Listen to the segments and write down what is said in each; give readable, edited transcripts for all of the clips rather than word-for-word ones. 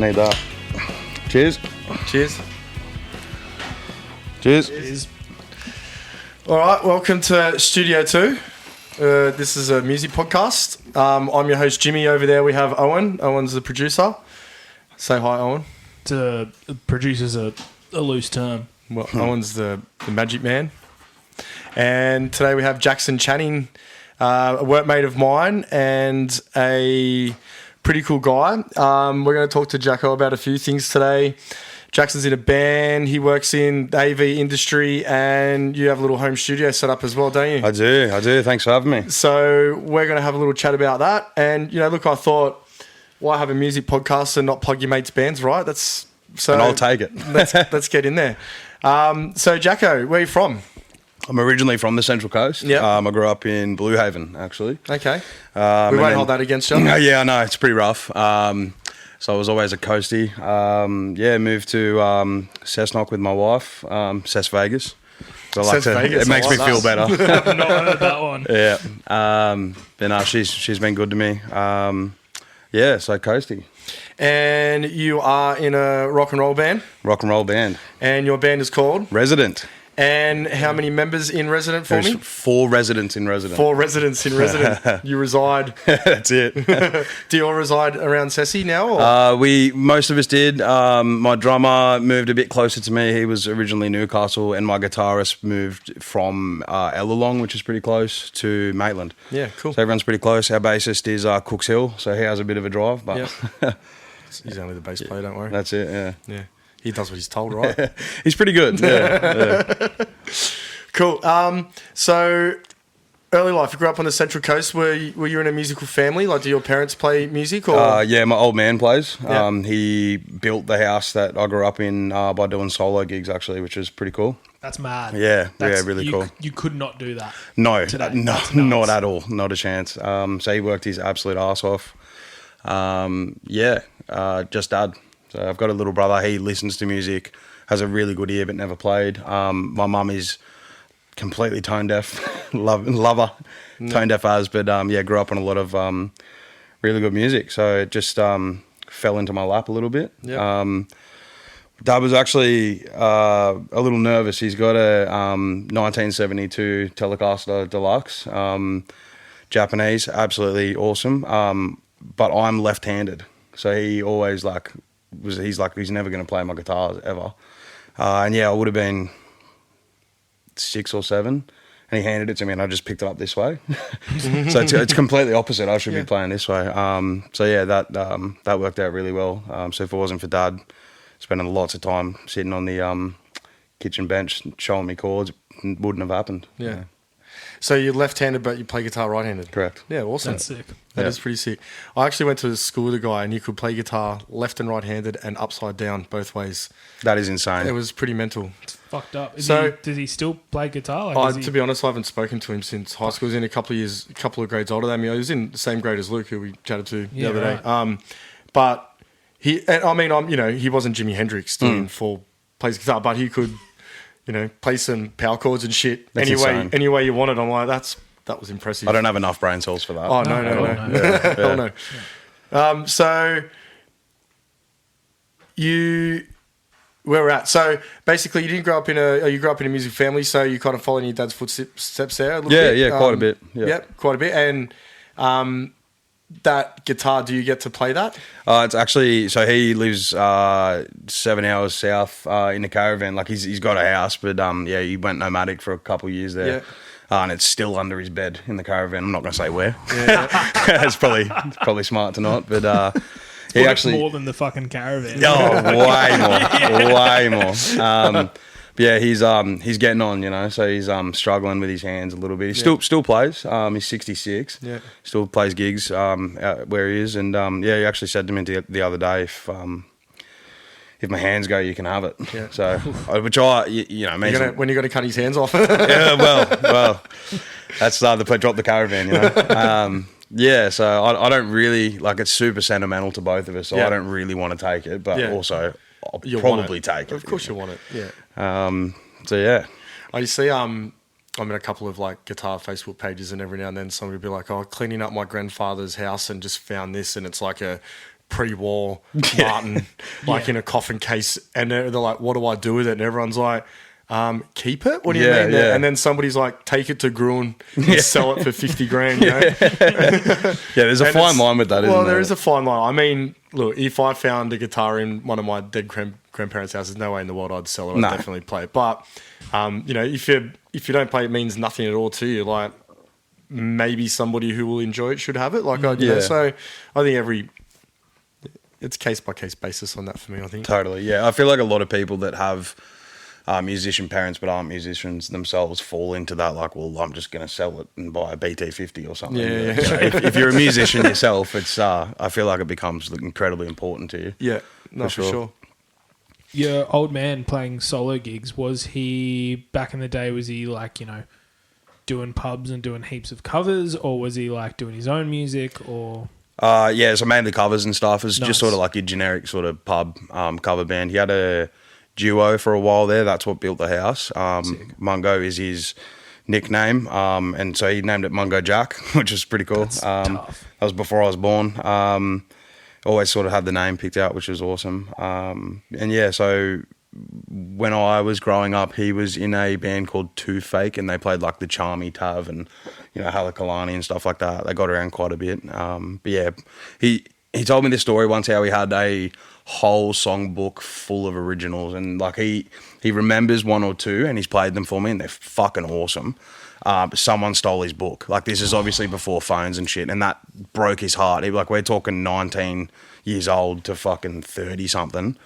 Need that. Cheers. Cheers. Cheers. Cheers. All right, welcome to Studio 2. This is a music podcast. I'm your host, Jimmy. Over there we have Owen. Owen's the producer. Say hi, Owen. Producer's a loose term. Well, Owen's the magic man. And today we have Jackson Channing, a workmate of mine and a pretty cool guy. We're going to talk to Jacko about a few things today. Jackson's in a band. He works in the AV industry, and you have a little home studio set up as well, don't you? I do. Thanks for having me. So we're going to have a little chat about that. And, look, I thought, why have a music podcast and not plug your mates' bands, right? And I'll take it. let's get in there. So, Jacko, where are you from? I'm originally from the Central Coast. Yep. I grew up in Blue Haven, actually. Okay. We won't hold that against you. Yeah, I know. It's pretty rough. So I was always a coastie. Moved to Cessnock with my wife, Cess Vegas. So Vegas, it makes me feel better. I've not heard that one. Yeah. But no, she's been good to me. So coastie. And you are in a rock and roll band? Rock and roll band. And your band is called? Resident. And how many members in Resident for There's me? 4 residents in Resident. 4 residents in Resident. You reside. That's it. Do you all reside around Cessy now? Or? Most of us did. My drummer moved a bit closer to me. He was originally Newcastle, and my guitarist moved from Ellalong, which is pretty close, to Maitland. Yeah, cool. So everyone's pretty close. Our bassist is Cooks Hill, so he has a bit of a drive. But He's only the bass player, don't worry. That's it, Yeah. He does what he's told, right? He's pretty good. Yeah. Cool. So, early life, you grew up on the Central Coast. Were you in a musical family? Like, do your parents play music? Or? Yeah, my old man plays. Yeah. He built the house that I grew up in by doing solo gigs, actually, which is pretty cool. That's mad. Yeah, really cool. You could not do that. No, today. not at all. Not a chance. So he worked his absolute arse off. Just dad. So I've got a little brother. He listens to music, has a really good ear, but never played. My mum is completely tone deaf, lover, tone deaf as, but grew up on a lot of really good music. So it just fell into my lap a little bit. Yep. Dad was actually a little nervous. He's got a 1972 Telecaster Deluxe, Japanese, absolutely awesome. But I'm left-handed, so he always he's never going to play my guitars ever. I would have been 6 or 7, and he handed it to me, and I just picked it up this way. So it's completely opposite. I should be playing this way. That worked out really well. So if it wasn't for Dad spending lots of time sitting on the kitchen bench showing me chords, it wouldn't have happened. Yeah. So you're left-handed, but you play guitar right-handed? Correct. Yeah, awesome. That's sick. That is pretty sick. I actually went to school with a guy, and he could play guitar left and right-handed and upside down both ways. That is insane. It was pretty mental. It's fucked up. Does he still play guitar? To be honest, I haven't spoken to him since high school. He was in a couple of grades older than me. He was in the same grade as Luke, who we chatted to the other day. But he wasn't Jimi Hendrix doing plays guitar, but he could, play some power chords and shit any way you wanted. I'm like, that was impressive. I don't have enough brain cells for that. Oh, no. Yeah. Hell no. So where we're at. So basically, you grew up in a music family, so you kind of followed in your dad's footsteps there a little bit? Yeah, quite a bit. Yeah. Yep, quite a bit. And that guitar, do you get to play that? It's actually, so he lives 7 hours south in a caravan. Like he's got a house, but he went nomadic for a couple of years there. Yeah. And it's still under his bed in the caravan. I'm not going to say where. Yeah. It's probably smart to not, but He actually more than the fucking caravan. Oh, way more. He's getting on, so he's struggling with his hands a little bit. He still plays. He's 66. Yeah. Still plays gigs out where he is, and he actually said to me the other day, if my hands go, you can have it. Yeah. So, which means when you're going to cut his hands off. Yeah, well, that's drop the caravan, so I don't really, it's super sentimental to both of us, so I don't really want to take it, but also I'll probably take it. Of course you want it, yeah. You see, I'm in a couple of guitar Facebook pages, and every now and then somebody will be like, cleaning up my grandfather's house and just found this, and it's like a pre-war Martin, like in a coffin case, and they're like, "What do I do with it?" And everyone's like, "Keep it." What do you mean? Yeah. And then somebody's like, "Take it to Gruen and sell it for 50 grand." You know? There's a fine line with that. Well, there is a fine line. I mean, look, if I found a guitar in one of my dead grandparents' houses, no way in the world I'd sell it. I'd definitely play it. But you know, if you don't play, it means nothing at all to you. Like maybe somebody who will enjoy it should have it. Like you know, so I think it's case by case basis on that for me. I think totally. Yeah, I feel like a lot of people that have musician parents but aren't musicians themselves fall into that, like, well, I'm just going to sell it and buy a BT50 or something. Yeah. You know, if you're a musician yourself, it's I feel like it becomes incredibly important to you. Yeah, no, for sure. Your old man playing solo gigs, was he, back in the day, was he like, you know, doing pubs and doing heaps of covers, or was he like doing his own music, or... So mainly covers and stuff. It's Nice. just sort of like a generic sort of pub cover band. He had a duo for a while there. That's what built the house. Mungo is his nickname, and so he named it Mungo Jack, which is pretty cool. That's tough. That was before I was born. Always sort of had the name picked out, which was awesome. And yeah, so when I was growing up, he was in a band called Too Fake, and they played like the Charmy Tav and, you know, Halakalani and stuff like that. They got around quite a bit. But yeah, he told me this story once, how he had a whole songbook full of originals, and like he remembers one or two, and he's played them for me, and they're fucking awesome. But someone stole his book. Like, this is obviously before phones and shit, and that broke his heart. Like, we're talking 19 years old to fucking 30 something,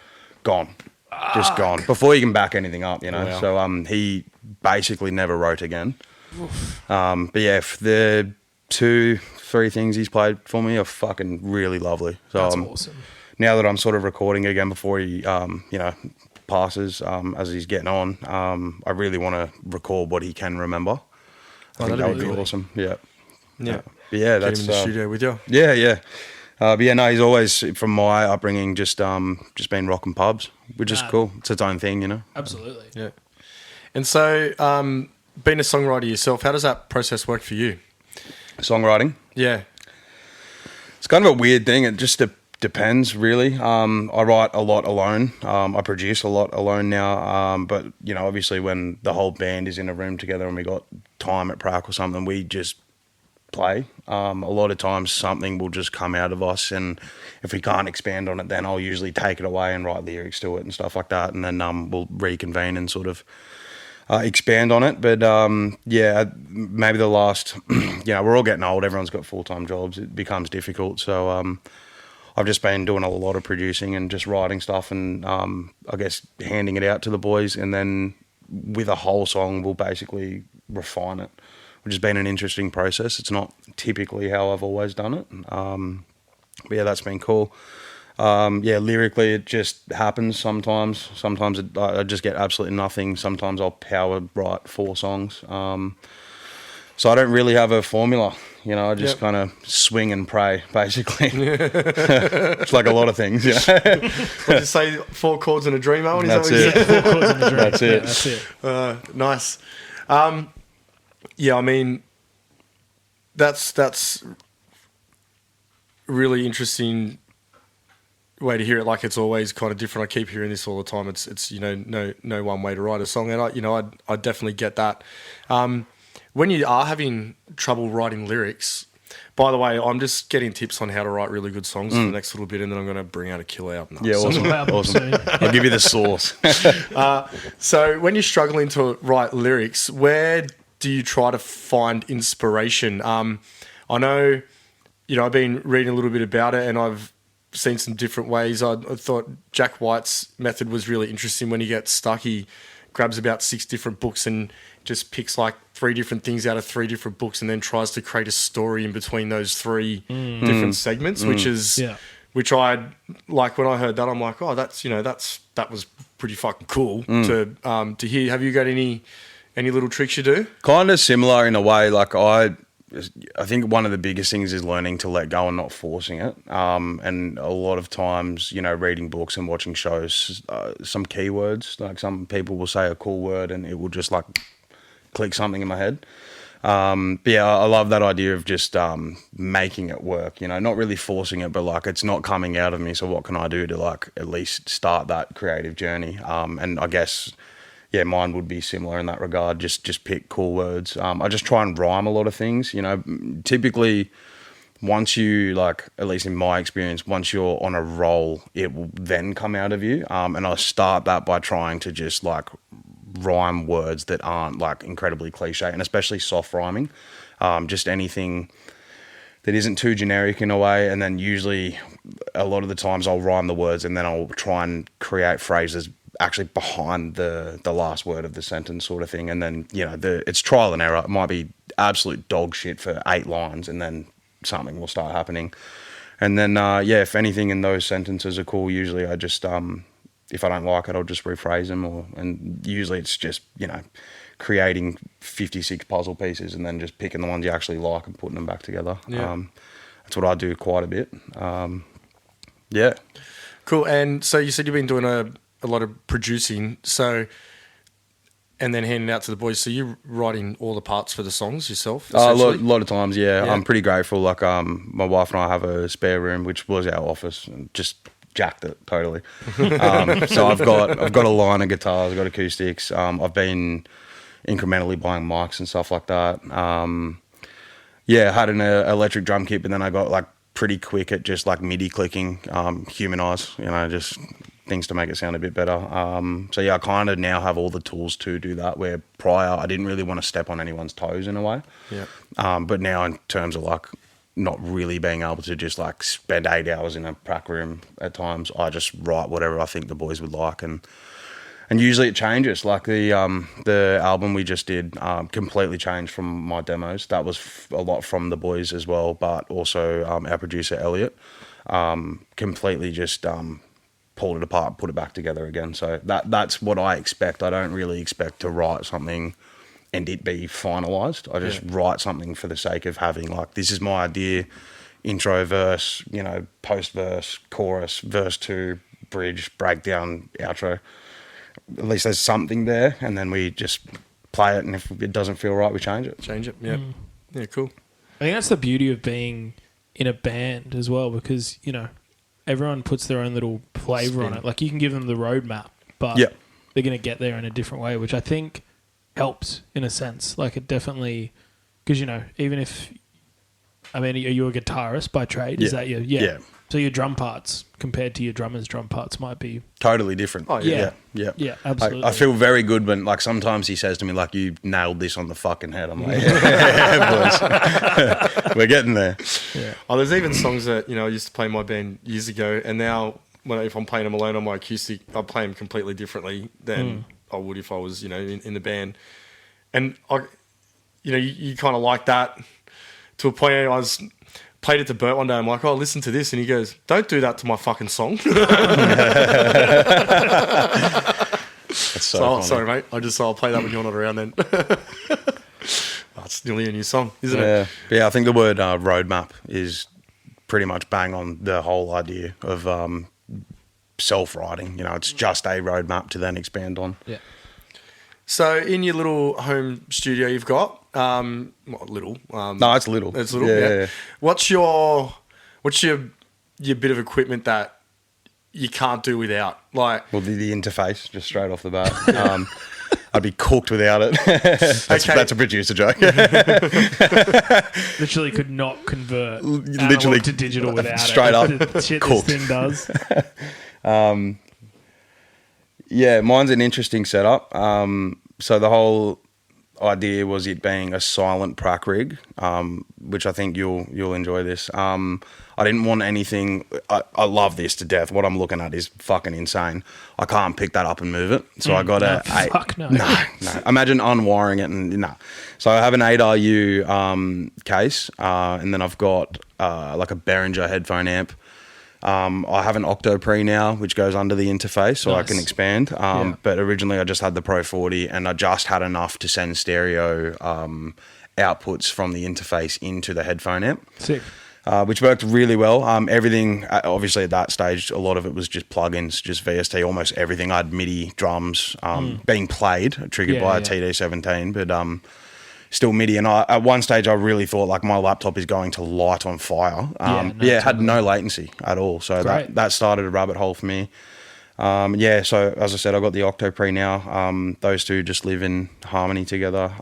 gone, just gone before you can back anything up, you know. Wow. So he basically never wrote again. But yeah, the 2-3 things he's played for me are fucking really lovely. So That's awesome. Now that I'm sort of recording again before he, you know, passes, as he's getting on, I really want to record what he can remember. I think that would be awesome. Yeah. But yeah, that's in the studio with you. Yeah. But yeah, no, he's always, from my upbringing, just been rocking pubs, which is cool. It's its own thing, you know. Absolutely. Yeah. And so, being a songwriter yourself, how does that process work for you? Songwriting? Yeah. It's kind of a weird thing. It just depends, really. I write a lot alone. I produce a lot alone now. But, you know, obviously when the whole band is in a room together and we got time at prac or something, we just play. A lot of times something will just come out of us, and if we can't expand on it, then I'll usually take it away and write lyrics to it and stuff like that, and then we'll reconvene and sort of expand on it. But yeah, maybe the last, you know, we're all getting old, everyone's got full-time jobs, it becomes difficult. So I've just been doing a lot of producing and just writing stuff, and I guess handing it out to the boys, and then with a whole song we'll basically refine it, which has been an interesting process. It's not typically how I've always done it. But yeah, that's been cool. Yeah, lyrically it just happens sometimes. Sometimes I just get absolutely nothing. Sometimes I'll power write 4 songs. So I don't really have a formula, you know. I just kind of swing and pray, basically. It's like a lot of things, yeah. What you say, 4 chords and a dream, Owen? That's it. 4 chords in the dream. That's it. Yeah, that's it. Nice. Yeah, I mean, that's really interesting way to hear it. Like, it's always kind of different. I keep hearing this all the time. It's you know, no one way to write a song, and I definitely get that. When you are having trouble writing lyrics, by the way, I'm just getting tips on how to write really good songs for the next little bit, and then I'm going to bring out a killer album. Yeah, awesome. I'll give you the sauce. So when you're struggling to write lyrics, where do you try to find inspiration? I know, you know, I've been reading a little bit about it, and I've seen some different ways. I thought Jack White's method was really interesting. When he gets stuck, he grabs about 6 different books and just picks like 3 different things out of 3 different books, and then tries to create a story in between those 3 different segments, which I like. When I heard that, I'm like, oh, that was pretty fucking cool to hear. Have you got any little tricks you do? Kind of similar in a way. Like, I think one of the biggest things is learning to let go and not forcing it. And a lot of times, you know, reading books and watching shows, some keywords, like some people will say a cool word and it will just like click something in my head. But yeah, I love that idea of just making it work, you know, not really forcing it, but like it's not coming out of me. So what can I do to like at least start that creative journey? And I guess, yeah, mine would be similar in that regard. Just pick cool words. I just try and rhyme a lot of things, you know, typically once you like, at least in my experience, once you're on a roll, it will then come out of you. And I start that by trying to just like rhyme words that aren't like incredibly cliche, and especially soft rhyming, just anything that isn't too generic in a way. And then usually a lot of the times I'll rhyme the words and then I'll try and create phrases actually behind the last word of the sentence sort of thing. And then, you know, it's trial and error. It might be absolute dog shit for 8 lines and then something will start happening. And then yeah, if anything in those sentences are cool, usually I just if I don't like it, I'll just rephrase them, and usually it's just, you know, creating 56 puzzle pieces and then just picking the ones you actually like and putting them back together. Yeah. That's what I do quite a bit. Yeah. Cool. And so you said you've been doing a lot of producing, so, and then handing out to the boys. So you're writing all the parts for the songs yourself? A lot of times, yeah. Yeah. I'm pretty grateful. Like, my wife and I have a spare room, which was our office, and just jacked it totally. So I've got a line of guitars, I've got acoustics. I've been incrementally buying mics and stuff like that. Yeah, I had an electric drum kit, but then I got like pretty quick at just like MIDI clicking, humanize, you know, just things to make it sound a bit better. So yeah, I kind of now have all the tools to do that, where prior I didn't really want to step on anyone's toes in a way. Yeah. But now in terms of like not really being able to just like spend 8 hours in a prac room at times, I just write whatever I think the boys would like, and usually it changes. Like the album we just did completely changed from my demos. That was a lot from the boys as well, but also our producer Elliot completely just pulled it apart, put it back together again. So that's what I expect. I don't really expect to write something and it be finalised. I just write something for the sake of having, like, this is my idea, intro, verse, you know, post-verse, chorus, verse 2, bridge, breakdown, outro. At least there's something there, and then we just play it, and if it doesn't feel right, we change it. Yeah. Yeah, cool. I think that's the beauty of being in a band as well, because, you know, everyone puts their own little flavour on it. Like, you can give them the roadmap, but they're going to get there in a different way, which I think helps in a sense. Like, it definitely, because, you know, even if, I mean, are you a guitarist by trade? Is that your, Yeah. So your drum parts compared to your drummer's drum parts might be totally different. Oh, yeah. Yeah, absolutely. I feel very good when, like, sometimes he says to me, like, you nailed this on the fucking head. I'm like, yeah, boys. We're getting there. Yeah. Oh, there's even songs that, you know, I used to play in my band years ago, and now if I'm playing them alone on my acoustic, I play them completely differently than I would if I was, you know, in the band. And you kind of like that to a point. I played it to Bert one day. I'm like, oh, listen to this, and he goes, "Don't do that to my fucking song." That's so funny. Sorry, mate. I'll play that when you're not around. Then it's nearly a new song, isn't it? Yeah. I think the word roadmap is pretty much bang on the whole idea of self-writing. You know, it's just a roadmap to then expand on. Yeah. So in your little home studio you've got, no, it's little. It's little. It's little. Yeah. What's your bit of equipment that you can't do without? Like, well, the interface, just straight off the bat. I'd be cooked without it. That's a producer joke. Literally could not convert literally analog to digital without straight it. up The shit cooked. this thing does. Yeah, mine's an interesting setup. So the whole idea was it being a silent prac rig, which I think you'll enjoy this. I didn't want anything. I love this to death. What I'm looking at is fucking insane. I can't pick that up and move it. So I got no. No. Imagine unwiring it and no. So I have an 8RU case, and then I've got like a Behringer headphone amp. I have an Octo Pre now, which goes under the interface, so I can expand. But originally I just had the Pro 40, and I just had enough to send stereo outputs from the interface into the headphone amp. Sick. Which worked really well. Everything, obviously at that stage, a lot of it was just plugins, just VST, almost everything. I had MIDI drums being played, triggered by a TD-17. But still MIDI. And at one stage, I really thought like my laptop is going to light on fire. It had no latency at all. So that started a rabbit hole for me. So as I said, I got the Octo Pre now. Those two just live in harmony together.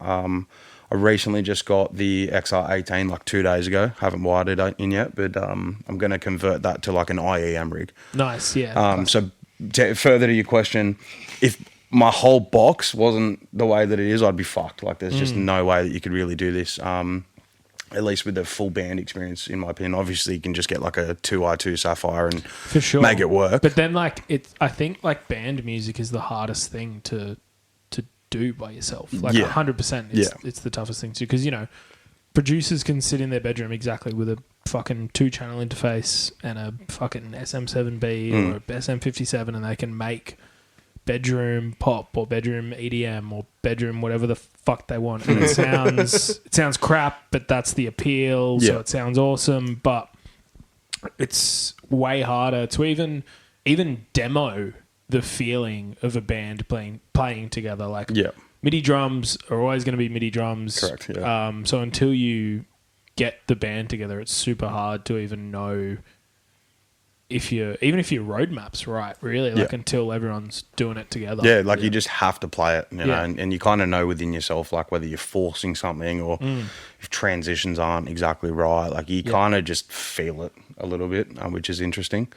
I recently just got the XR18 like 2 days ago. Haven't wired it in yet, but I'm going to convert that to like an IEM rig. Nice, yeah. So further to your question, if my whole box wasn't the way that it is, I'd be fucked. Like there's just no way that you could really do this. At least with the full band experience, in my opinion. Obviously, you can just get like a 2i2 Sapphire and for sure make it work. But then, like, I think like band music is the hardest thing to do by yourself. Like 100%, it's the toughest thing to do because, you know, producers can sit in their bedroom exactly with a fucking 2-channel interface and a fucking SM7B or a SM57, and they can make bedroom pop or bedroom EDM or bedroom whatever the fuck they want, and it sounds crap, but that's the appeal. So it sounds awesome, but it's way harder to even demo the feeling of a band playing together. Like MIDI drums are always going to be MIDI drums. Correct. Yeah. So until you get the band together, it's super hard to even know if your roadmap's right, really, like until everyone's doing it together. Yeah, like you just have to play it, you know, and you kind of know within yourself, like whether you're forcing something or if transitions aren't exactly right. Like you kind of just feel it a little bit, which is interesting.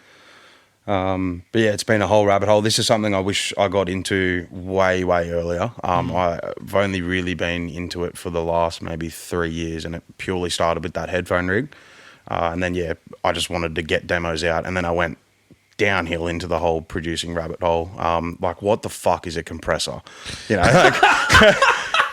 But yeah, it's been a whole rabbit hole. This is something I wish I got into way earlier. I've only really been into it for the last maybe 3 years, and it purely started with that headphone rig. And then, I just wanted to get demos out. And then I went downhill into the whole producing rabbit hole. Like, what the fuck is a compressor? You know,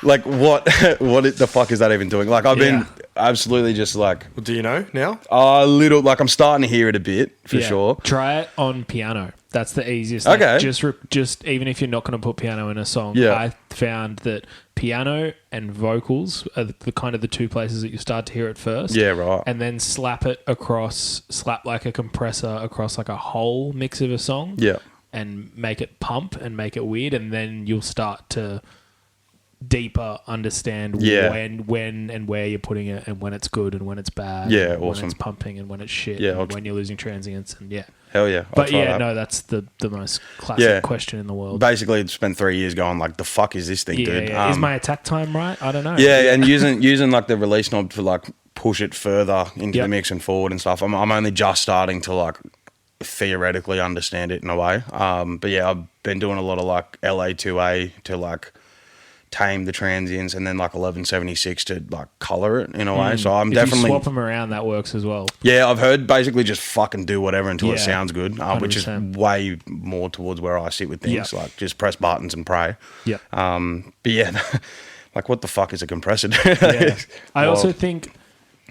like what the fuck is that even doing? Like, I've been absolutely just like... Well, do you know now? A little, like, I'm starting to hear it a bit, for sure. Try it on piano. That's the easiest. Okay. Just even if you're not going to put piano in a song, I found that piano and vocals are the kind of the two places that you start to hear it first. Yeah, right. And then slap like a compressor across like a whole mix of a song. Yeah. And make it pump and make it weird, and then you'll start to deeper understand when and where you're putting it, and when it's good and when it's bad. Yeah, and awesome. when it's pumping and when it's shit. Yeah, and when you're losing transients and hell yeah. But that's the most classic question in the world. Basically, spent 3 years going like, the fuck is this thing, dude? Yeah. Is my attack time right? I don't know. Yeah, and using like the release knob to like push it further into the mix and forward and stuff. I'm only just starting to like theoretically understand it in a way. But yeah, I've been doing a lot of like LA2A to like tame the transients, and then like 1176 to like color it in a way. So I'm if you swap them around, that works as well. Yeah, I've heard basically just fucking do whatever until it sounds good, which is 100%. way more towards where I sit with things. Like just press buttons and pray. Yeah. But yeah, like what the fuck is a compressor? I also think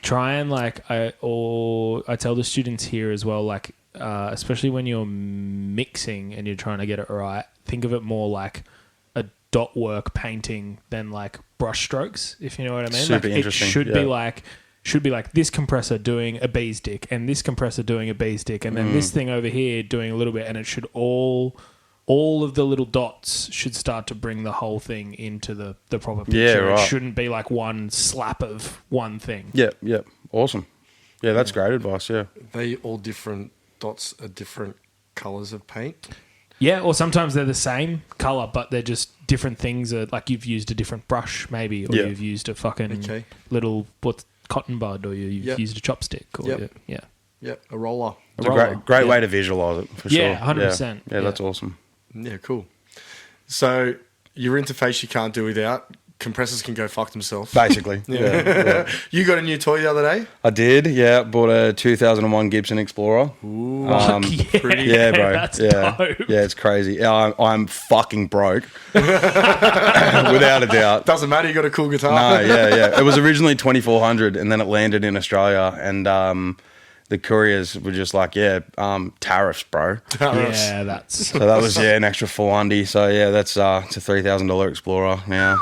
try and like I tell the students here as well, like especially when you're mixing and you're trying to get it right, think of it more like a dot work painting than like brush strokes, if you know what I mean. Super like interesting. It should be like this compressor doing a B stick and this compressor doing a B stick and then this thing over here doing a little bit, and it should all of the little dots should start to bring the whole thing into the proper picture. Yeah, right. It shouldn't be like one slap of one thing. Yeah. Awesome. Yeah, that's great advice, yeah. They all different dots are different colours of paint? Yeah, or sometimes they're the same colour, but they're just different things. Like you've used a different brush, maybe, or you've used a fucking little cotton bud, or you've used a chopstick. Or a roller. It's a great way to visualise it, for sure. Yeah, 100%. Yeah, that's awesome. Yeah, cool. So your interface you can't do without. Compressors can go fuck themselves. Basically. Yeah. You got a new toy the other day? I did, yeah. Bought a 2001 Gibson Explorer. Ooh. Yeah, bro. That's dope. Yeah, it's crazy. Yeah, I'm fucking broke. Without a doubt. Doesn't matter, you got a cool guitar. No, yeah. It was originally 2,400 and then it landed in Australia, and the couriers were just like, tariffs, bro. Tariffs. Yeah, that's... So that was, an extra $400. So, yeah, that's it's a $3,000 Explorer now.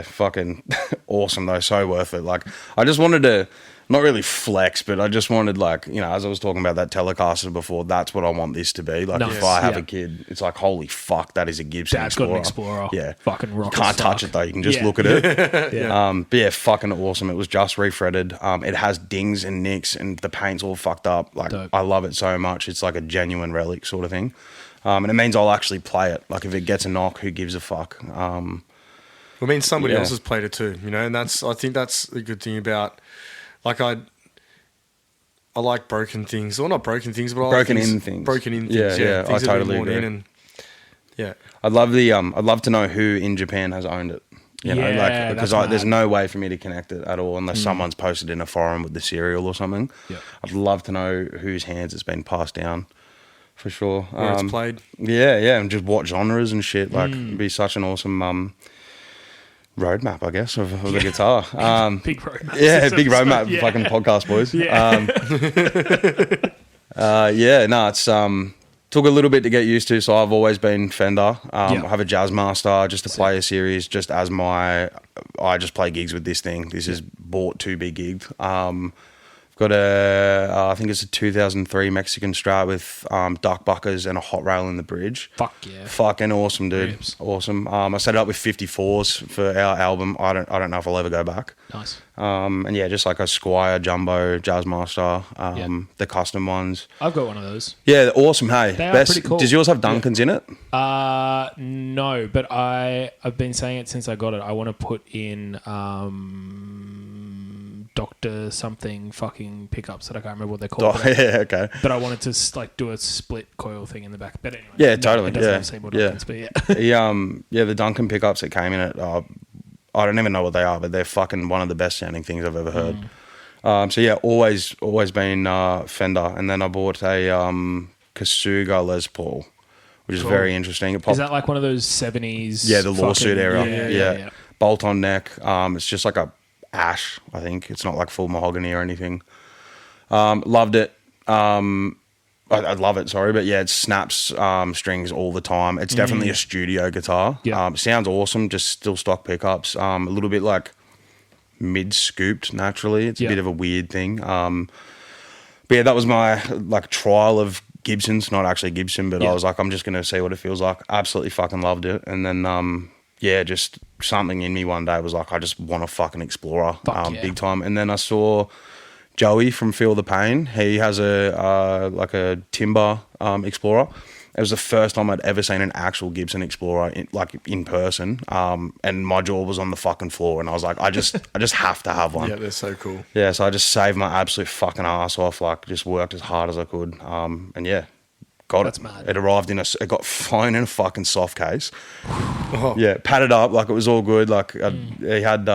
Fucking awesome, though. So worth it. Like, I just wanted to not really flex, but I just wanted, like, you know, as I was talking about that Telecaster before, that's what I want this to be. Like, Nice. if I have Yeah. a kid, it's like, holy fuck, that is a Gibson Dad's got Explorer. an Explorer. Yeah. Fucking rock. You can't touch it, though. You can just look at it. But yeah, fucking awesome. It was just refretted. It has dings and nicks, and the paint's all fucked up. Like, Dope. I love it so much. It's like a genuine relic sort of thing. And it means I'll actually play it. Like, if it gets a knock, who gives a fuck? I mean, somebody else has played it too, you know, and I think that's the good thing about, like, I like broken things, or not broken things, but I like Broken in things. Broken in things, Yeah, things I that have totally been worn agree. in, and yeah, I'd love to know who in Japan has owned it. You know, Yeah, like, because that's there's mad. no way for me to connect it at all unless someone's posted in a forum with the serial or something. Yeah. I'd love to know whose hands it's been passed down, for sure. where it's played. Yeah, and just what genres and shit. Like, it'd be such an awesome roadmap, I guess, of the guitar. Big roadmap. Yeah, big roadmap, Yeah. fucking podcast, boys. Yeah. It's took a little bit to get used to. So I've always been Fender. I have a Jazz Master just to play a series, just as I just play gigs with this thing. This is bought to be gigged. Got I think it's a 2003 Mexican Strat with duck buckers and a hot rail in the bridge. Fuck yeah. Fucking awesome, dude. Rips. Awesome. I set it up with 54s for our album. I don't know if I'll ever go back. Nice. And yeah, just like a Squire Jumbo Jazz Master, the custom ones. I've got one of those. Yeah, they're awesome. Hey, They are pretty cool. Does yours have Duncans in it? No, but I've been saying it since I got it. I want to put in Dr. something fucking pickups that I can't remember what they're called. Oh, yeah, okay. But I wanted to like do a split coil thing in the back. But anyway, Yeah, totally. It doesn't Yeah, have the same yeah. Duncans, but yeah. The Duncan pickups that came in it, I don't even know what they are, but they're fucking one of the best sounding things I've ever heard. So yeah, always been Fender, and then I bought a Kasuga Les Paul, which is very interesting. Is that like one of those 70s? Yeah, the lawsuit era. Yeah. Bolt on neck. It's just like a ash, I think. It's not like full mahogany or anything. Loved it. I love it, sorry, but yeah, it snaps strings all the time. It's definitely a studio guitar. Yeah. Sounds awesome, just still stock pickups. A little bit like mid-scooped naturally. It's a bit of a weird thing. But yeah, that was my like trial of Gibsons, not actually Gibson, but I was like, I'm just going to see what it feels like. Absolutely fucking loved it. And then, just something in me one day was like, I just want a fucking Explorer, big time. And then I saw Joey from Feel the Pain. He has a timber Explorer. It was the first time I'd ever seen an actual Gibson Explorer in person. And my jaw was on the fucking floor, and I was like, I just have to have one. Yeah, they're so cool. Yeah, so I just saved my absolute fucking ass off, like just worked as hard as I could. And yeah, got That's it. mad. It arrived it got flown in a fucking soft case. Yeah, padded up, like it was all good. Like he had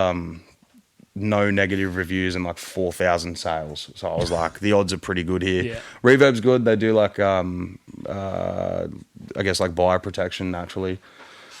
no negative reviews and like 4,000 sales. So I was like, the odds are pretty good here. Yeah. Reverb's good. They do like, I guess like buyer protection naturally.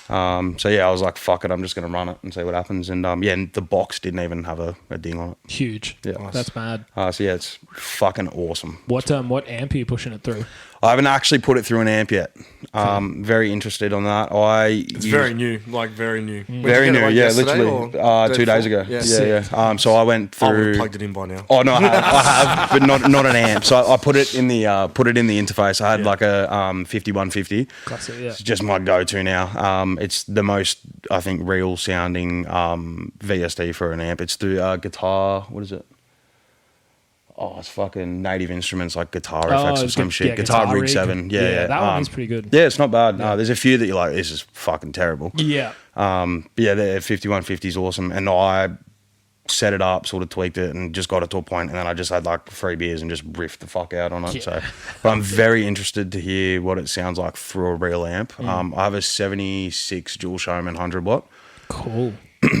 So yeah, I was like, fuck it, I'm just going to run it and see what happens. And and the box didn't even have a ding on it. Huge. Yeah. That's mad. So yeah, it's fucking awesome. What amp are you pushing it through? I haven't actually put it through an amp yet. Very interested on that. It's very new, like very new. Very new, yeah, literally 2 days ago. Yeah. So I went I would have through. plugged it in by now. Oh no, I have, but not an amp. So I put it in the interface. I had like a 5150. Classic, yeah. It's just my go-to now. It's the most, I think, real sounding VSD for an amp. It's through guitar. What is it? Oh, it's fucking Native Instruments, like Guitar Effects or some shit. yeah, Guitar Rig 7. Yeah. That one is pretty good. Yeah, it's not bad. There's a few that you're like, this is fucking terrible. Yeah. But yeah, the 5150 is awesome. And I set it up, sort of tweaked it, and just got it to a point, and then I just had like 3 beers and just riffed the fuck out on it. Yeah. So, but I'm very interested to hear what it sounds like through a real amp. I have a 76 Dual Showman 100 watt. Cool.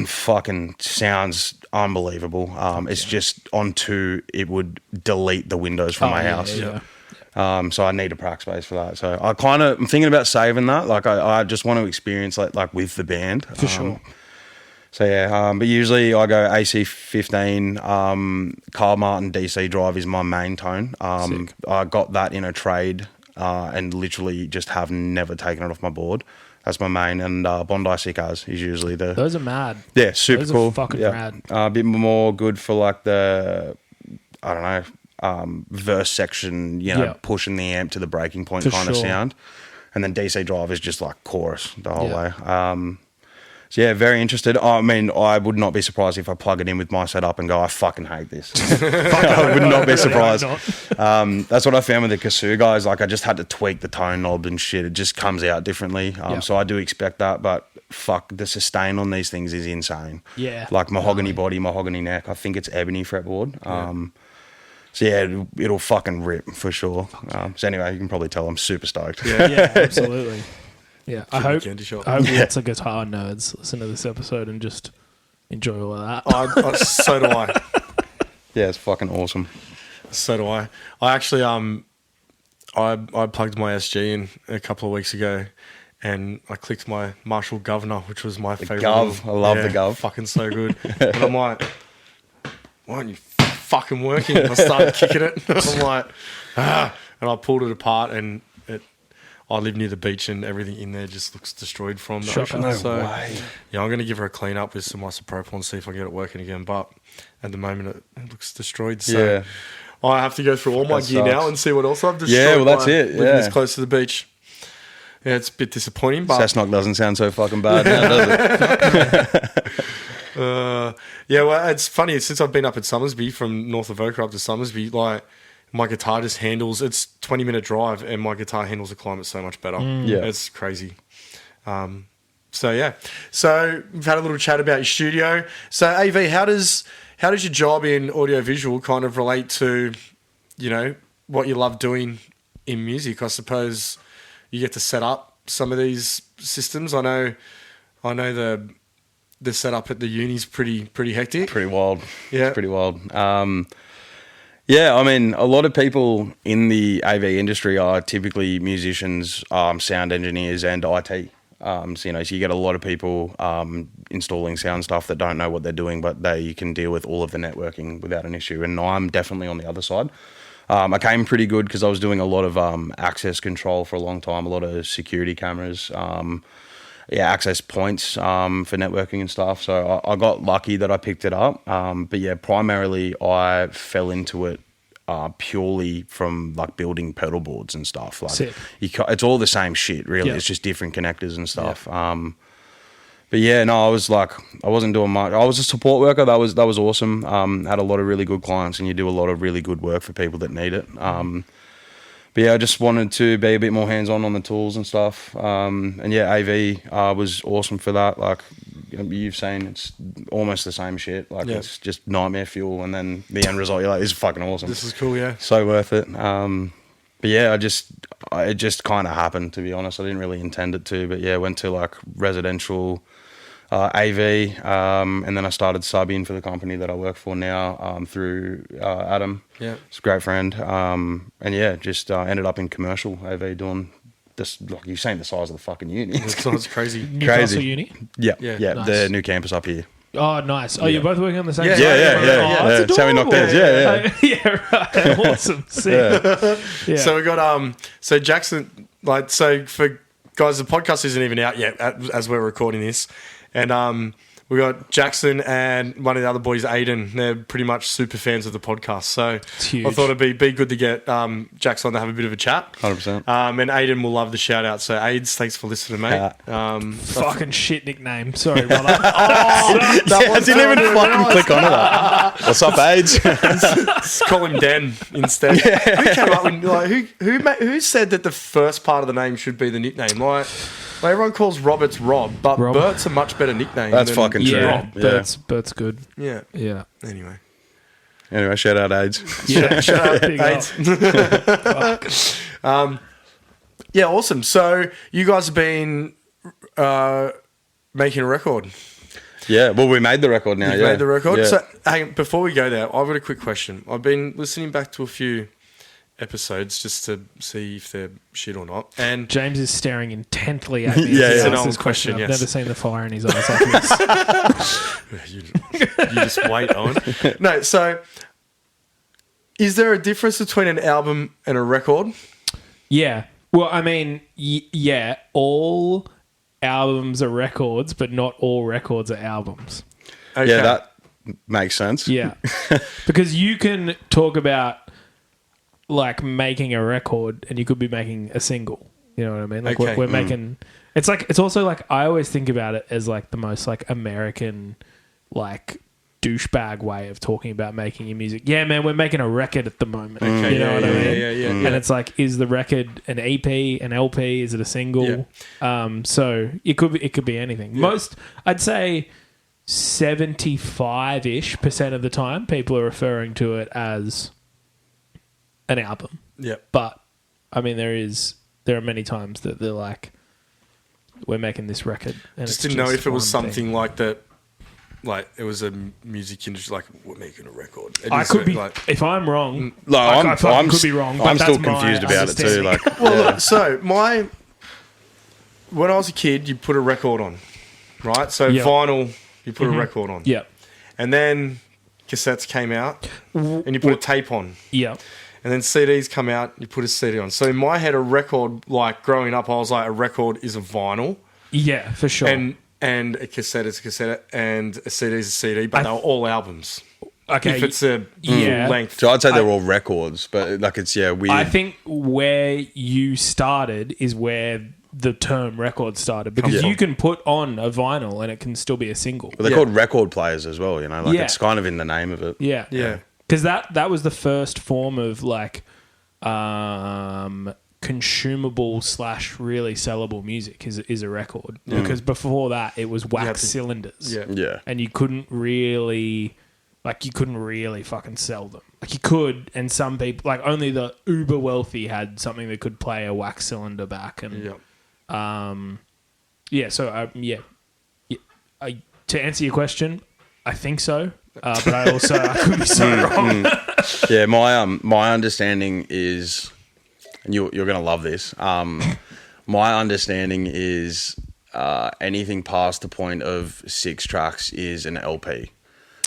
Fucking sounds unbelievable. It's just on 2, it would delete the windows from my house. Yeah. So I need a prac space for that. So I'm thinking about saving that. Like I just want to experience like with the band. For sure. So yeah, but usually I go AC15. Carl Martin DC drive is my main tone. Sick. I got that in a trade and literally just have never taken it off my board. That's my main, and Bondi Sickars is usually the. Those are mad. Yeah, super Those cool. are fucking rad. A bit more good for like the I don't know, verse section, you know, Yeah. pushing the amp to the breaking point For kind of sure. sound. And then DC drive is just like chorus the whole Yeah. way. So yeah, very interested. I mean, I would not be surprised if I plug it in with my setup and go, I fucking hate this. I would not be surprised. That's what I found with the Kazoo guys. Like I just had to tweak the tone knob and shit. It just comes out differently. So I do expect that, but fuck, the sustain on these things is insane. Yeah. Like mahogany body, mahogany neck. I think it's ebony fretboard. So yeah, it'll fucking rip for sure. So anyway, you can probably tell I'm super stoked. Yeah, absolutely. Yeah, I hope candy shop. lots of guitar nerds listen to this episode and just enjoy all of that. So do I. Yeah, it's fucking awesome. So do I. I actually I plugged my SG in a couple of weeks ago, and I clicked my Marshall Governor, which was my favorite. Gov. I love the Gov. Fucking so good. And I'm like, why aren't you fucking working? I started kicking it. I'm like, and I pulled it apart, and I live near the beach, and everything in there just looks destroyed from the ocean. No So way. yeah, I'm going to give her a clean up with some isopropyl and see if I can get it working again. But at the moment, it looks destroyed. So Yeah. I have to go through all my That gear sucks. now and see what else I've destroyed. Yeah, well, that's by it, living yeah. this close to the beach. Yeah, it's a bit disappointing, but Cessnock doesn't sound so fucking bad now, does it? yeah, well, it's funny. Since I've been up at Summersby, from north of Oka up to Summersby, like my guitar just handles. It's 20-minute drive, and my guitar handles the climate so much better. Yeah. It's crazy. So yeah, so we've had a little chat about your studio. So AV, how does your job in audiovisual kind of relate to, you know, what you love doing in music? I suppose you get to set up some of these systems. I know the setup at the uni's pretty hectic. Pretty wild. Yeah. It's pretty wild. Yeah, I mean, a lot of people in the AV industry are typically musicians, sound engineers, and IT. So you get a lot of people installing sound stuff that don't know what they're doing, but they can deal with all of the networking without an issue. And I'm definitely on the other side. I came pretty good because I was doing a lot of access control for a long time, a lot of security cameras, access points for networking and stuff. So I got lucky that I picked it up. But yeah, primarily I fell into it purely from like building pedal boards and stuff. Like Sick. it's all the same shit, really. Yeah. It's just different connectors and stuff. But yeah, no, I wasn't doing much. I was a support worker. That was awesome. Had a lot of really good clients, and you do a lot of really good work for people that need it. But yeah, I just wanted to be a bit more hands-on on the tools and stuff. And yeah, AV was awesome for that. Like you've seen, it's almost the same shit. Like it's just nightmare fuel, and then the end result, you're like, this is fucking awesome. This is cool, yeah. So worth it. But yeah, it just kind of happened, to be honest. I didn't really intend it to, but yeah, went to like residential AV, and then I started subbing for the company that I work for now through Adam. Yeah. He's a great friend. And yeah, just ended up in commercial AV doing this. Like you've seen the size of the fucking uni. It's crazy. Newcastle Uni? Yeah, Nice. the new campus up here. Oh, nice. Oh, you're both working on the same Yeah, site? yeah. Oh, That's how we knocked adorable. heads. Yeah, right. Awesome. Sick. Yeah. So we got so Jackson, like, so for guys, the podcast isn't even out yet as we're recording this, and we got Jackson and one of the other boys, Aiden. They're pretty much super fans of the podcast, so It's huge. I thought it'd be good to get Jackson on to have a bit of a chat. 100%. And Aiden will love the shout out. So Aids, thanks for listening, mate. Fucking shit nickname. Sorry, brother. I didn't even fucking click onto that. What's up, AIDS? Let's call him Den instead. Who came up with, like, who said that the first part of the name should be the nickname? Like everyone calls Roberts Rob, but Rob. Bert's a much better nickname. That's than fucking true. Yeah, Rob. Bert's good. Yeah. Yeah. Anyway. Anyway, shout out AIDS. Yeah. Shout out Big up. Aids. Yeah, awesome. So you guys have been making a record. Yeah, well, we made the record now. You've yeah. made the record. Yeah. So, hey, before we go there, I've got a quick question. I've been listening back to a few episodes just to see if they're shit or not. And James is staring intently at me. Yeah, as he yeah. asks It's an this old question, I've yes. never seen the fire in his eyes like this. you just wait on. No, so is there a difference between an album and a record? Yeah. Well, I mean, yeah, all albums are records, but not all records are albums. Okay. Yeah, makes sense. Yeah. Because you can talk about like making a record and you could be making a single. You know what I mean? Like Okay. we're making it's like it's also like I always think about it as like the most like American like douchebag way of talking about making your music. Yeah, man, we're making a record at the moment. Okay, You know what I mean? Yeah. And it's like, is the record an EP, an LP? Is it a single? So it could be anything. Yeah. Most, I'd say 75-ish% of the time, people are referring to it as an album. Yeah. But I mean, there are many times that they're like, we're making this record. And Just it's didn't know if it was one something thing. like that. Like it was a music industry, like we're making a record. I could be, like, if I'm wrong, Like, I could be wrong. But I'm still that's my confused about it too. understanding. Like, well, look, so when I was a kid, you put a record on, right? So Yeah. vinyl, you put a record on, Yeah. and then cassettes came out, and you put a tape on, Yeah. and then CDs come out, you put a CD on. So in my head, a record, like growing up, I was like, a record is a vinyl, Yeah, for sure. and a cassette is a cassette, and a CD is a CD, but they're all albums. Okay. If it's a Yeah. full length. so I'd say they're all records, but like it's weird. I think where you started is where the term record started because Yeah. you can put on a vinyl and it can still be a single. but they're called record players as well. You know, like Yeah. it's kind of in the name of it. Yeah. Yeah. Because that was the first form of like consumable / really sellable music is a record. Because before that it was wax cylinders. Yeah. Yeah. And you couldn't really fucking sell them. Like you could, and some people, like only the uber wealthy had something that could play a wax cylinder back. And Yeah. to answer your question, I think so. But I could be so wrong. Yeah, my understanding is, and you're gonna love this. My understanding is anything past the point of 6 tracks is an LP.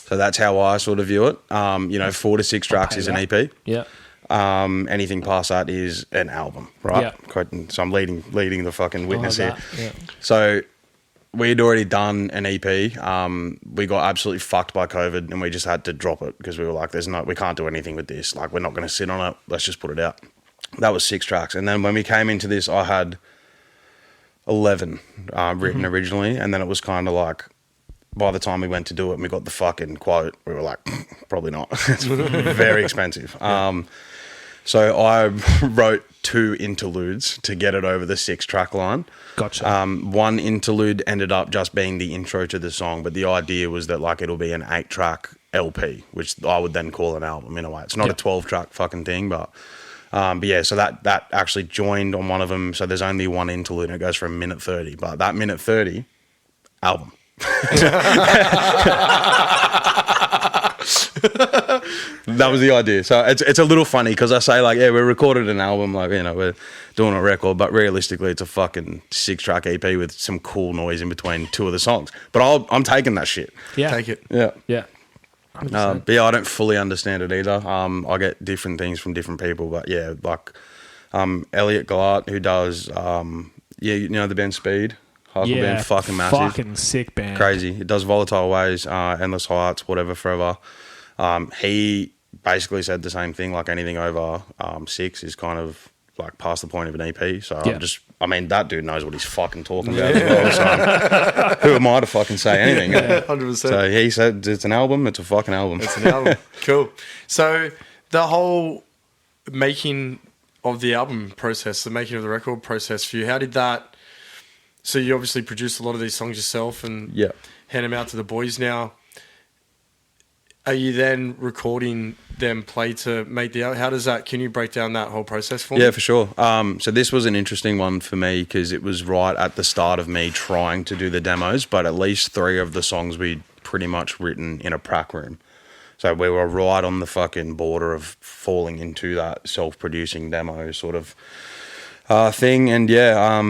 So that's how I sort of view it. 4 to 6 tracks is an EP. Yeah. Anything past that is an album, right? Yeah. So I'm leading the fucking witness here. Yeah. So we'd already done an EP. We got absolutely fucked by COVID, and we just had to drop it because we were like, we can't do anything with this. Like, we're not going to sit on it. Let's just put it out. That was 6 tracks. And then when we came into this, I had 11 written originally. And then it was kind of like, by the time we went to do it and we got the fucking quote, we were like, probably not. It's very expensive. So I wrote 2 interludes to get it over the 6-track line. Gotcha. One interlude ended up just being the intro to the song, but the idea was that like it'll be an 8-track LP, which I would then call an album in a way. It's not a 12-track fucking thing, but yeah, so that actually joined on one of them. So there's only one interlude and it goes for 1:30, but that 1:30 album. That was the idea. So it's a little funny because I say like, yeah, we recorded an album, like, you know, we're doing a record, but realistically it's a fucking 6-track EP with some cool noise in between 2 of the songs. But I'm taking that shit. Yeah. Take it. Yeah. Yeah. But yeah, I don't fully understand it either. I get different things from different people, but yeah, like Elliot Gallart, who does you know the band Speed, hardcore band, fucking massive, fucking sick band, crazy. It does Volatile Ways, Endless Heights, whatever, Forever. He basically said the same thing. Like anything over 6 is kind of like past the point of an EP. So I mean, that dude knows what he's fucking talking about. As well, so who am I to fucking say anything? 100%. So he said it's an album. It's a fucking album. It's an album. Cool. So the whole making of the album process, the making of the record process for you, how did that... So you obviously produced a lot of these songs yourself and hand them out to the boys now. Are you then recording them play to make the album? How does that... Can you break down that whole process for me? Yeah, for sure. So this was an interesting one for me because it was right at the start of me trying to do the demos, but at least 3 of the songs we'd pretty much written in a prac room. So we were right on the fucking border of falling into that self-producing demo sort of thing. And yeah,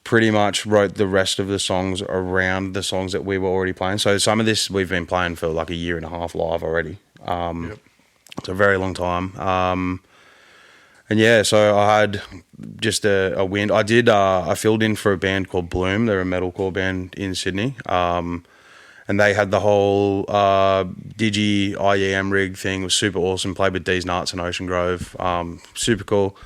pretty much wrote the rest of the songs around the songs that we were already playing. So some of this we've been playing for like 1.5 years live already. It's a very long time. And yeah, so I had just a wind. I filled in for a band called Bloom. They're a metalcore band in Sydney. and they had the whole Digi IEM rig thing. It was super awesome. Played with D's Nuts and Ocean Grove. Super cool.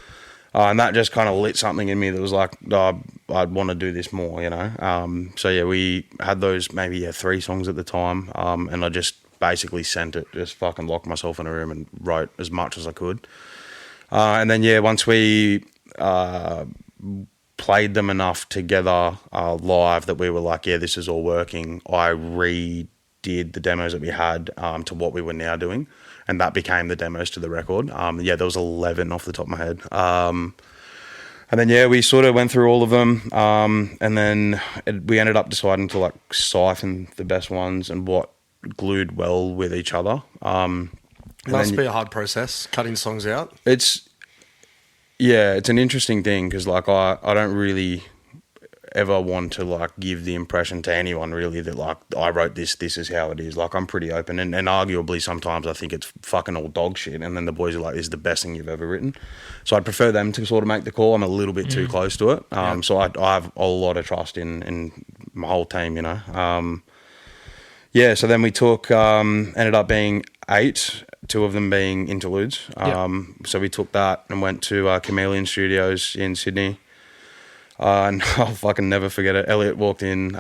And that just kind of lit something in me that was like, I'd want to do this more, you know. So yeah, we had those maybe 3 songs at the time, and I just basically sent it, just fucking locked myself in a room and wrote as much as I could. And then once we played them enough together live that we were like, this is all working, I redid the demos that we had to what we were now doing. And that became the demos to the record. There was 11 off the top of my head. And then, we sort of went through all of them. And then we ended up deciding to like siphon the best ones and what glued well with each other. Must be a hard process, cutting songs out. It's an interesting thing because like I don't really ever want to like give the impression to anyone really that like I wrote this is how it is. Like I'm pretty open and arguably sometimes I think it's fucking all dog shit and then the boys are like, this is the best thing you've ever written. So I'd prefer them to sort of make the call. I'm a little bit too close to it. So I have a lot of trust in my whole team, you know. So then we took, ended up being 8, 2 of them being interludes. So we took that and went to Chameleon Studios in Sydney. And I'll fucking never forget it. Elliot walked in,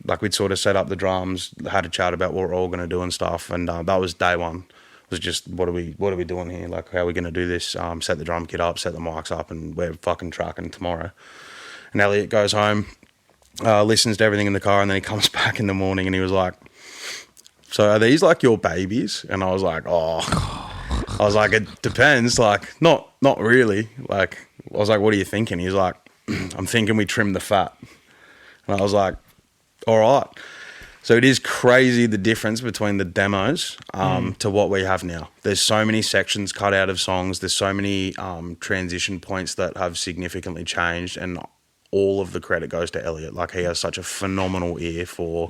like we'd sort of set up the drums, had a chat about what we're all going to do and stuff. And that was day one. It was just, what are we doing here? Like, how are we going to do this? Set the drum kit up, set the mics up, and we're fucking tracking tomorrow. And Elliot goes home, listens to everything in the car, and then he comes back in the morning and he was like, so are these like your babies? And I was like, it depends. Like, not really. Like, I was like, what are you thinking? He's like, I'm thinking we trim the fat. And I was like, all right. So it is crazy the difference between the demos to what we have now. There's so many sections cut out of songs. There's so many transition points that have significantly changed, and all of the credit goes to Elliot. Like, he has such a phenomenal ear for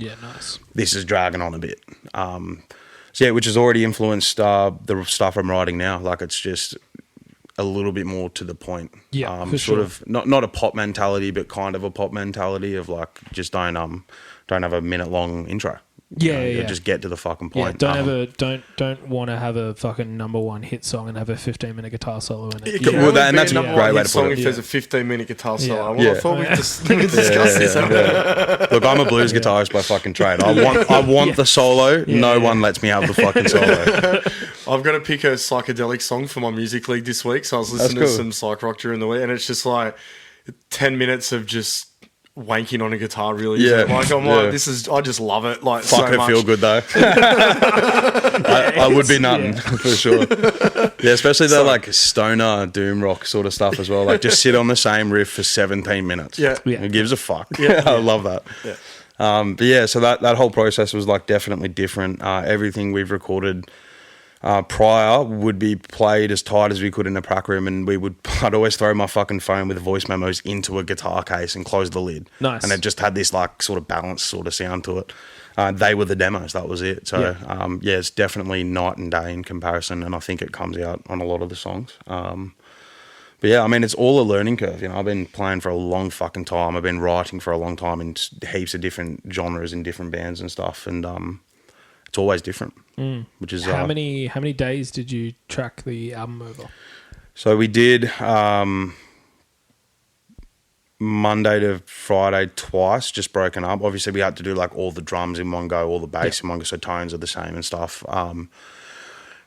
this is dragging on a bit. Which has already influenced the stuff I'm writing now. Like, it's just a little bit more to the point. Sort of not a pop mentality, but kind of a pop mentality of like, just don't have a minute long intro. Just get to the fucking point. Don't want to have a fucking number 1 hit song and have a 15-minute guitar solo in it. And that's a great way to put it. If there's a 15-minute guitar solo, I thought we discussed this. Look, I'm a blues guitarist by fucking trade. I want the solo. No one lets me have the fucking solo. I've got to pick a psychedelic song for my music league this week, so I was listening to some psych rock during the week, and it's just like 10 minutes of just wanking on a guitar, really. Like, this is, I just love it. Like, fuck, it feel good though. I would be nutting for sure. Yeah, especially the like stoner doom rock sort of stuff as well. Like, just sit on the same riff for 17 minutes. Who gives a fuck? I love that. So that whole process was like definitely different. Everything we've recorded prior would be played as tight as we could in a prac room, and I'd always throw my fucking phone with voice memos into a guitar case and close the lid. Nice. And it just had this like sort of balanced sort of sound to it. They were the demos, that was it. So it's definitely night and day in comparison, and I think it comes out on a lot of the songs. But yeah, I mean, it's all a learning curve. You know, I've been playing for a long fucking time. I've been writing for a long time in heaps of different genres and different bands and stuff, and it's always different. Which is how many days did you track the album over? So we did Monday to Friday twice, just broken up. Obviously, we had to do like all the drums in one go, all the bass in one go, so tones are the same and stuff. And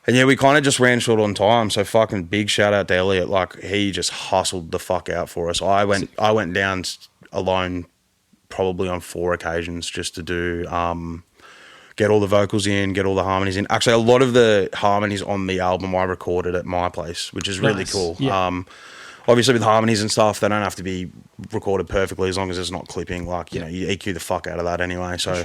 we kind of just ran short on time. So fucking big shout out to Elliot. Like, he just hustled the fuck out for us. I went down alone probably on 4 occasions just to do. Get all the vocals in, get all the harmonies in. Actually, a lot of the harmonies on the album I recorded at my place, which is really cool. Yeah. Obviously, with harmonies and stuff, they don't have to be recorded perfectly as long as it's not clipping. Like, you know, you EQ the fuck out of that anyway. So,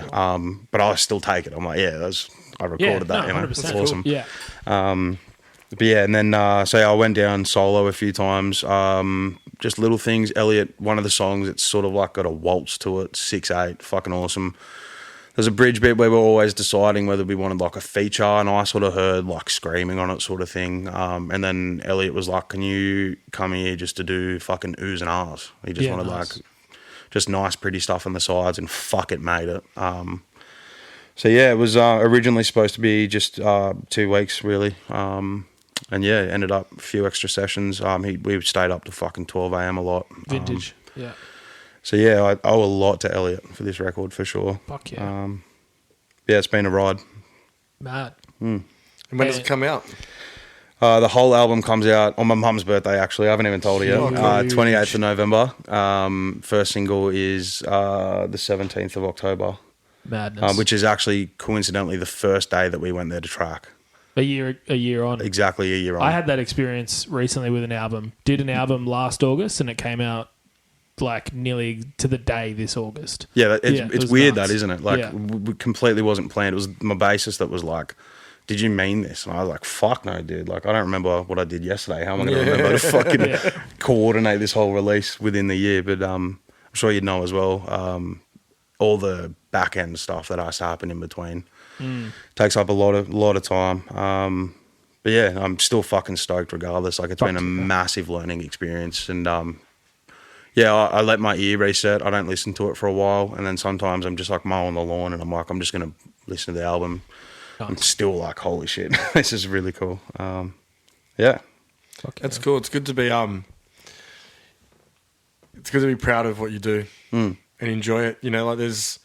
but I still take it. I'm like, I recorded that. 100%. It's awesome. Yeah. And then I went down solo a few times. Just little things. Elliot, one of the songs, it's sort of like got a waltz to it. 6/8, fucking awesome. There's a bridge bit where we're always deciding whether we wanted like a feature, and I sort of heard like screaming on it sort of thing. And then Elliot was like, can you come here just to do fucking oohs and ahs? He just wanted like just nice pretty stuff on the sides, and fuck it, made it. So yeah, it was originally supposed to be just 2 weeks, really. And yeah, it ended up a few extra sessions. We stayed up to fucking 12 a.m. a lot. Vintage. Yeah. So yeah, I owe a lot to Elliot for this record for sure. Fuck yeah. Yeah, it's been a ride. Mad. And when does it come out? The whole album comes out on my mum's birthday, actually. I haven't even told her yet. Huge. 28th of November. First single is the 17th of October. Madness. Which is actually coincidentally the first day that we went there to track. A year on. Exactly a year on. I had that experience recently with an album. Did an album last August and it came out like nearly to the day this August. Yeah, it's weird nuts. that, isn't it? Like, it completely wasn't planned. It was my bassist that was like, did you mean this? And I was like, fuck no, dude. Like, I don't remember what I did yesterday. How am I going to remember to fucking coordinate this whole release within the year? But I'm sure you'd know as well, all the back end stuff that has to happen in between takes up a lot of time. But yeah, I'm still fucking stoked regardless. Like, it's been a massive learning experience. And I let my ear reset. I don't listen to it for a while. And then sometimes I'm just like mowing the lawn and I'm like, I'm just going to listen to the album. Nice. I'm still like, holy shit, this is really cool. Yeah. That's cool. It's good to be proud of what you do and enjoy it. You know, like there's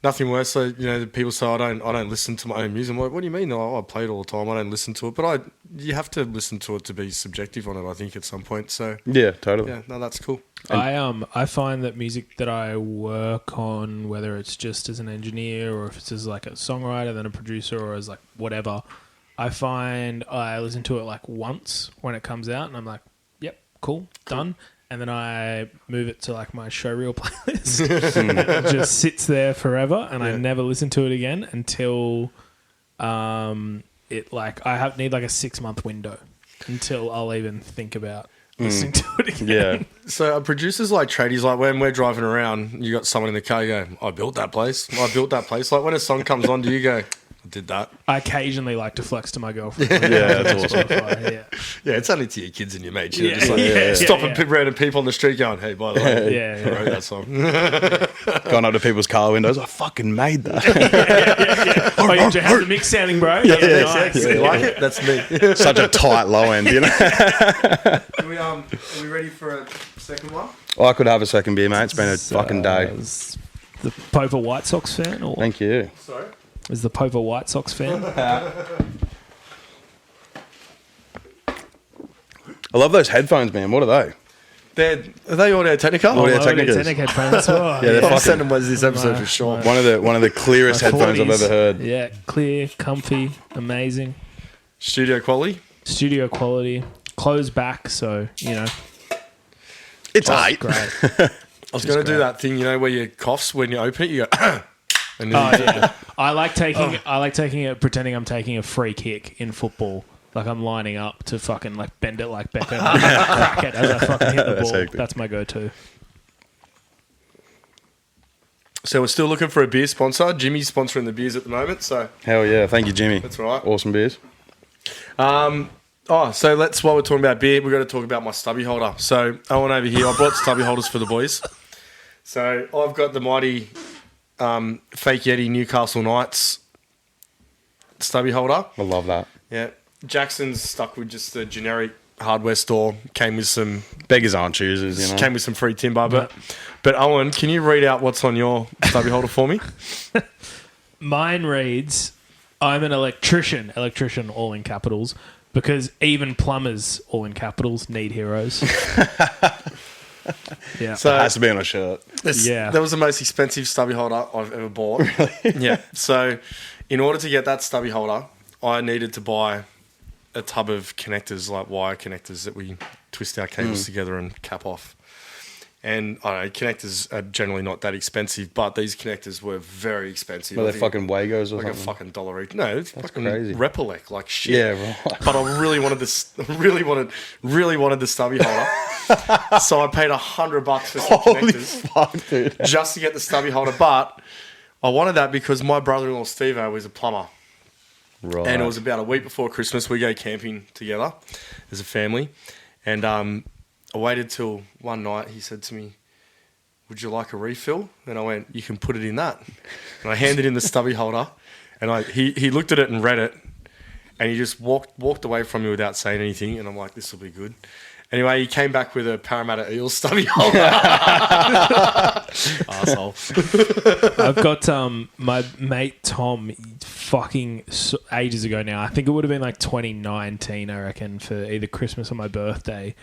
nothing worse. So, you know, people say I don't listen to my own music. I'm like, what do you mean? I play it all the time. I don't listen to it, but you have to listen to it to be subjective on it, I think, at some point. So yeah, totally. Yeah, no, that's cool. I find that music that I work on, whether it's just as an engineer or if it's as like a songwriter, then a producer, or as like whatever, I find I listen to it like once when it comes out, and I'm like, yep, cool, done. And then I move it to like my showreel playlist, and it just sits there forever, and I never listen to it again until it like need like a 6-month window until I'll even think about listening to it again. Yeah. So producers like tradies, like when we're driving around, you got someone in the car, you go, I built that place. Like when a song comes on, do you go, I did that? I occasionally like to flex to my girlfriend. Yeah, that's awesome. Yeah, it's only to your kids and your mates. Yeah, Just like stopping random people on the street going, hey, by the way, I wrote that song. Going up to people's car windows, I fucking made that. Oh, you have the mix sounding, bro? Yeah, Nice. You like it? That's me. Such a tight low end, you know? Are we ready for a second one? I could have a second beer, mate. It's been a fucking day. The Pope a White Sox fan? Or Thank you. Sorry? Is the Pope a White Sox fan? I love those headphones, man. What are they? Are they Audio Technica? Audio Technica. Technica headphones. Oh, Yeah, they're I'm fucking sending was this episode for sure. one of the clearest headphones I've ever heard. Yeah, clear, comfy, amazing. Studio quality? Studio quality. Closed back, so, you know. It's eight. Great. I was going to do that thing, you know, where you coughs when you open it, you go, and then yeah. I like taking it, pretending I'm taking a free kick in football. Like I'm lining up to fucking like bend it like Beckham, crack it as I fucking hit the ball. That's my go-to. So we're still looking for a beer sponsor. Jimmy's sponsoring the beers at the moment, so Hell yeah. Thank you, Jimmy. that's right. Awesome beers. So while we're talking about beer, we've got to talk about my stubby holder. So Owen over here, I brought stubby holders for the boys. So I've got the mighty Fake Yeti Newcastle Knights stubby holder. I love that. Yeah. Jackson's stuck with just the generic hardware store. Came with some Beggars aren't choosers, you know. Came with some free timber. But Owen, can you read out what's on your stubby holder for me? Mine reads, I'm an electrician all in capitals, because even plumbers, all in capitals, need heroes. Yeah. So It has to be on a shirt. That was the most expensive stubby holder I've ever bought. Really? Yeah. So in order to get that stubby holder, I needed to buy a tub of connectors, like wire connectors that we twist our cables together and cap off. And I don't know, connectors are generally not that expensive, but these connectors were very expensive. Well, they're fucking Wagos or like something. a fucking dollar each. No, it's That's fucking crazy. Repelec, like shit. Yeah, right. But I really wanted this. Really wanted the stubby holder. So I paid $100 for some Holy connectors fuck, dude. just to get the stubby holder. But I wanted that because my brother-in-law Steve was a plumber. Right. And it was about a week before Christmas. We go camping together as a family. And I waited till one night. He said to me, would you like a refill? And I went, you can put it in that. And I handed him the stubby holder, and he looked at it and read it, and he just walked away from me without saying anything. And I'm like, this will be good. Anyway, he came back with a Parramatta Eels stubby holder. Arsehole. I've got my mate Tom, fucking ages ago now. I think it would have been like 2019, I reckon, for either Christmas or my birthday.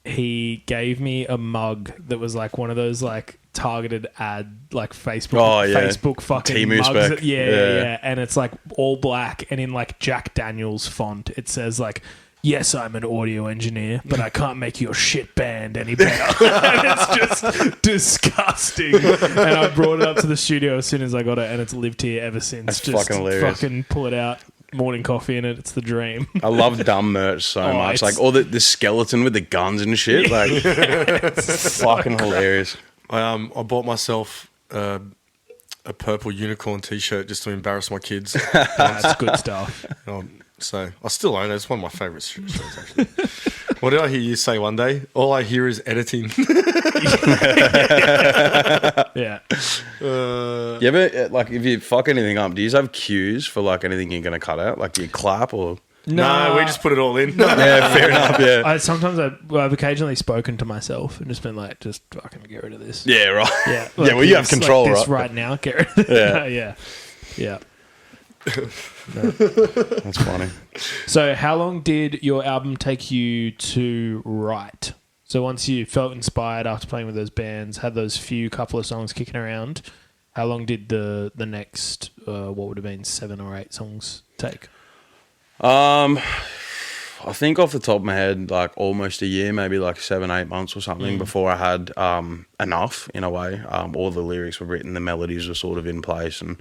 He gave me a mug that was like one of those like targeted ad, like Facebook fucking Temu mugs. spec. Yeah. And it's like all black and in like Jack Daniels font. It says like, yes, I'm an audio engineer, but I can't make your shit band any better. And it's just disgusting. And I brought it up to the studio as soon as I got it, and it's lived here ever since. That's just fucking hilarious. fucking pull it out. Morning coffee in it. It's the dream. I love dumb merch so much. Like all the skeleton with the guns and shit. Like, it's fucking hilarious. I bought myself a purple unicorn T-shirt just to embarrass my kids. That's good stuff. So I still own it. It's one of my favourite shirts, actually. What did I hear you say one day? All I hear is editing. Yeah. You ever, like, if you fuck anything up, do you have cues for, like, anything you're going to cut out? Like, do you clap or... No, we just put it all in. Yeah, fair enough, yeah. Sometimes I've occasionally spoken to myself and just been like, just fucking get rid of this. Yeah, right. Yeah. Yeah, well, you have control, like this right? right now, get rid of it. Yeah. Yeah. That's funny. So how long did your album take you to write? So once you felt inspired after playing with those bands, had those couple of songs kicking around, how long did the next, what would have been 7 or 8 songs take? I think off the top of my head, like almost a year, maybe like 7, 8 months or something before I had enough in a way. All the lyrics were written, the melodies were sort of in place, and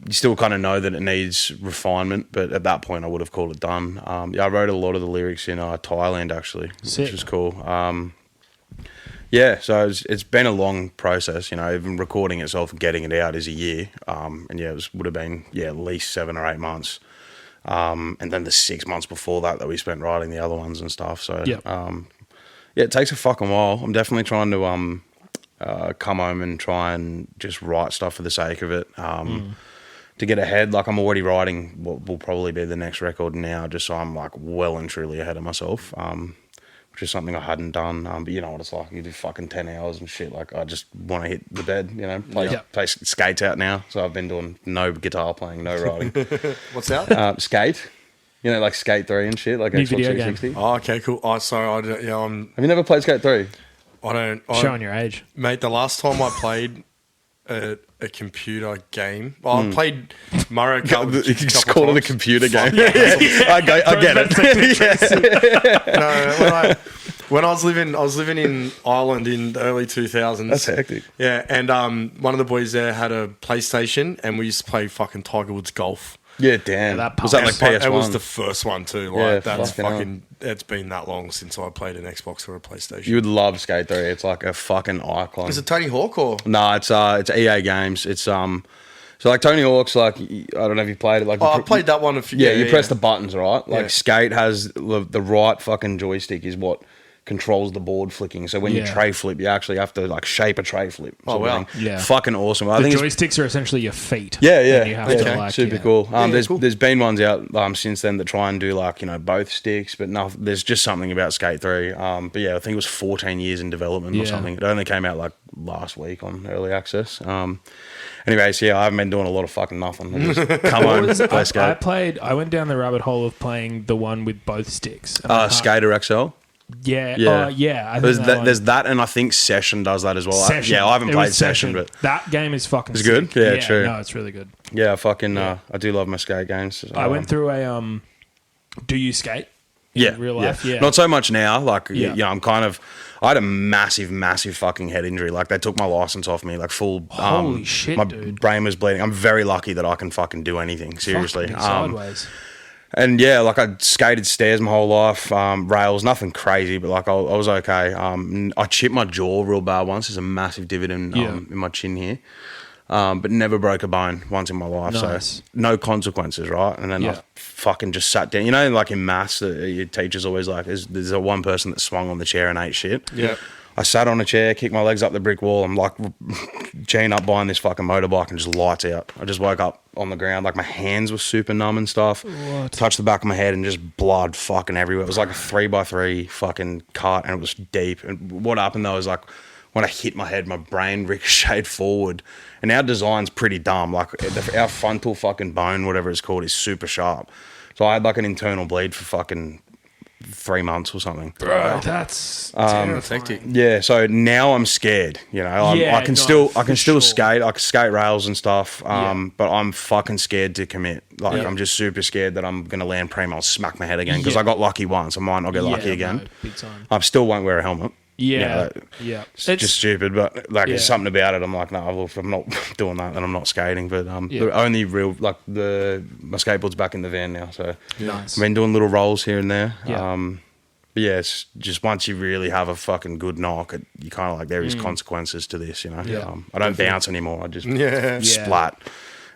you still kind of know that it needs refinement, but at that point I would have called it done. I wrote a lot of the lyrics in Thailand actually, Sick. which is cool. Yeah, so it's been a long process, you know, even recording itself and getting it out is a year. And yeah, would have been at least 7 or 8 months. And then the 6 months before that we spent writing the other ones and stuff. So yeah, it takes a fucking while. I'm definitely trying to come home and try and just write stuff for the sake of it. To get ahead, like I'm already writing what will probably be the next record now, just so I'm like well and truly ahead of myself. Which is something I hadn't done. But you know what it's like. You do fucking 10 hours and shit. Like I just want to hit the bed, you know, play skates out now. So I've been doing no guitar playing, no writing. What's that? Skate. You know, like Skate 3 and shit, like New Xbox video 360. game. Oh, okay, cool. Oh, sorry. Have you never played Skate 3? I don't. Showing your age. Mate, the last time I played a computer game, I played Mario Kart. You can just call it a computer game. I get it. No, when I was living in Ireland in the early 2000s. That's hectic. Yeah, and one of the boys there had a PlayStation, and we used to play fucking Tiger Woods golf. Yeah, damn. Yeah, was that like PS1? It was the first one too. Like Yeah, that's fucking it's been that long since I played an Xbox or a PlayStation. You would love Skate 3. It's like a fucking icon. Is it Tony Hawk or? No, it's EA Games. It's so like Tony Hawk's like, I don't know if you played it. Like I played that one a few. Yeah, you press the buttons, right? Like Yeah. Skate has the right fucking joystick is what controls the board flicking. So when you tray flip, you actually have to like shape a tray flip. Oh wow! Yeah, fucking awesome. The joysticks are essentially your feet. Yeah. And you have to, like, super cool. Cool. There's been ones out since then that try and do like, you know, both sticks, but no, there's just something about Skate 3. But yeah, I think it was 14 years in development or something. It only came out like last week on early access. Anyways, yeah, I haven't been doing a lot of fucking nothing. I just come home and play Skate. I went down the rabbit hole of playing the one with both sticks. Skater XL. Yeah. Yeah. I think There's that, and I think Session does that as well. I haven't played Session, but that game is fucking it's sick. good. Yeah, true. No, it's really good. Yeah, I do love my skate games. I went through a do you skate? In real life? Yeah. Not so much now. Like, Yeah. I'm I had a massive fucking head injury. Like, they took my license off me, like full. Holy shit, my dude. brain was bleeding. I'm very lucky that I can fucking do anything. Seriously. Fucking sideways. And yeah, like I skated stairs my whole life, rails, nothing crazy, but like I was okay. I chipped my jaw real bad once. There's a massive dividend in my chin here, but never broke a bone once in my life. Nice. So no consequences, right? And then I fucking just sat down. You know, like in maths, your teacher's always like, there's a one person that swung on the chair and ate shit. Yeah. I sat on a chair, kicked my legs up the brick wall. I'm like Gene up behind this fucking motorbike and just lights out. I just woke up on the ground. Like my hands were super numb and stuff. What? Touched the back of my head and just blood fucking everywhere. It was like a 3x3 fucking cut and it was deep. And what happened though is like when I hit my head, my brain ricocheted forward. And our design's pretty dumb. Like our frontal fucking bone, whatever it's called, is super sharp. So I had like an internal bleed for fucking 3 months or something. Bro, that's terrifying. Yeah, so now I'm scared. You know, I can still skate. I can skate rails and stuff. But I'm fucking scared to commit. Like I'm just super scared that I'm gonna land primo, smack my head again because I got lucky once. I might not get lucky again. No, big time. I still won't wear a helmet. Yeah, It's just stupid, but like there's something about it. I'm like, no, well, if I'm not doing that, then I'm not skating. But the only real my skateboard's back in the van now, so nice. I've been doing little rolls here and there. Yeah. But yeah, it's just once you really have a fucking good knock, you kind of like there is consequences to this, you know. Yeah. I don't bounce anymore. I just splat,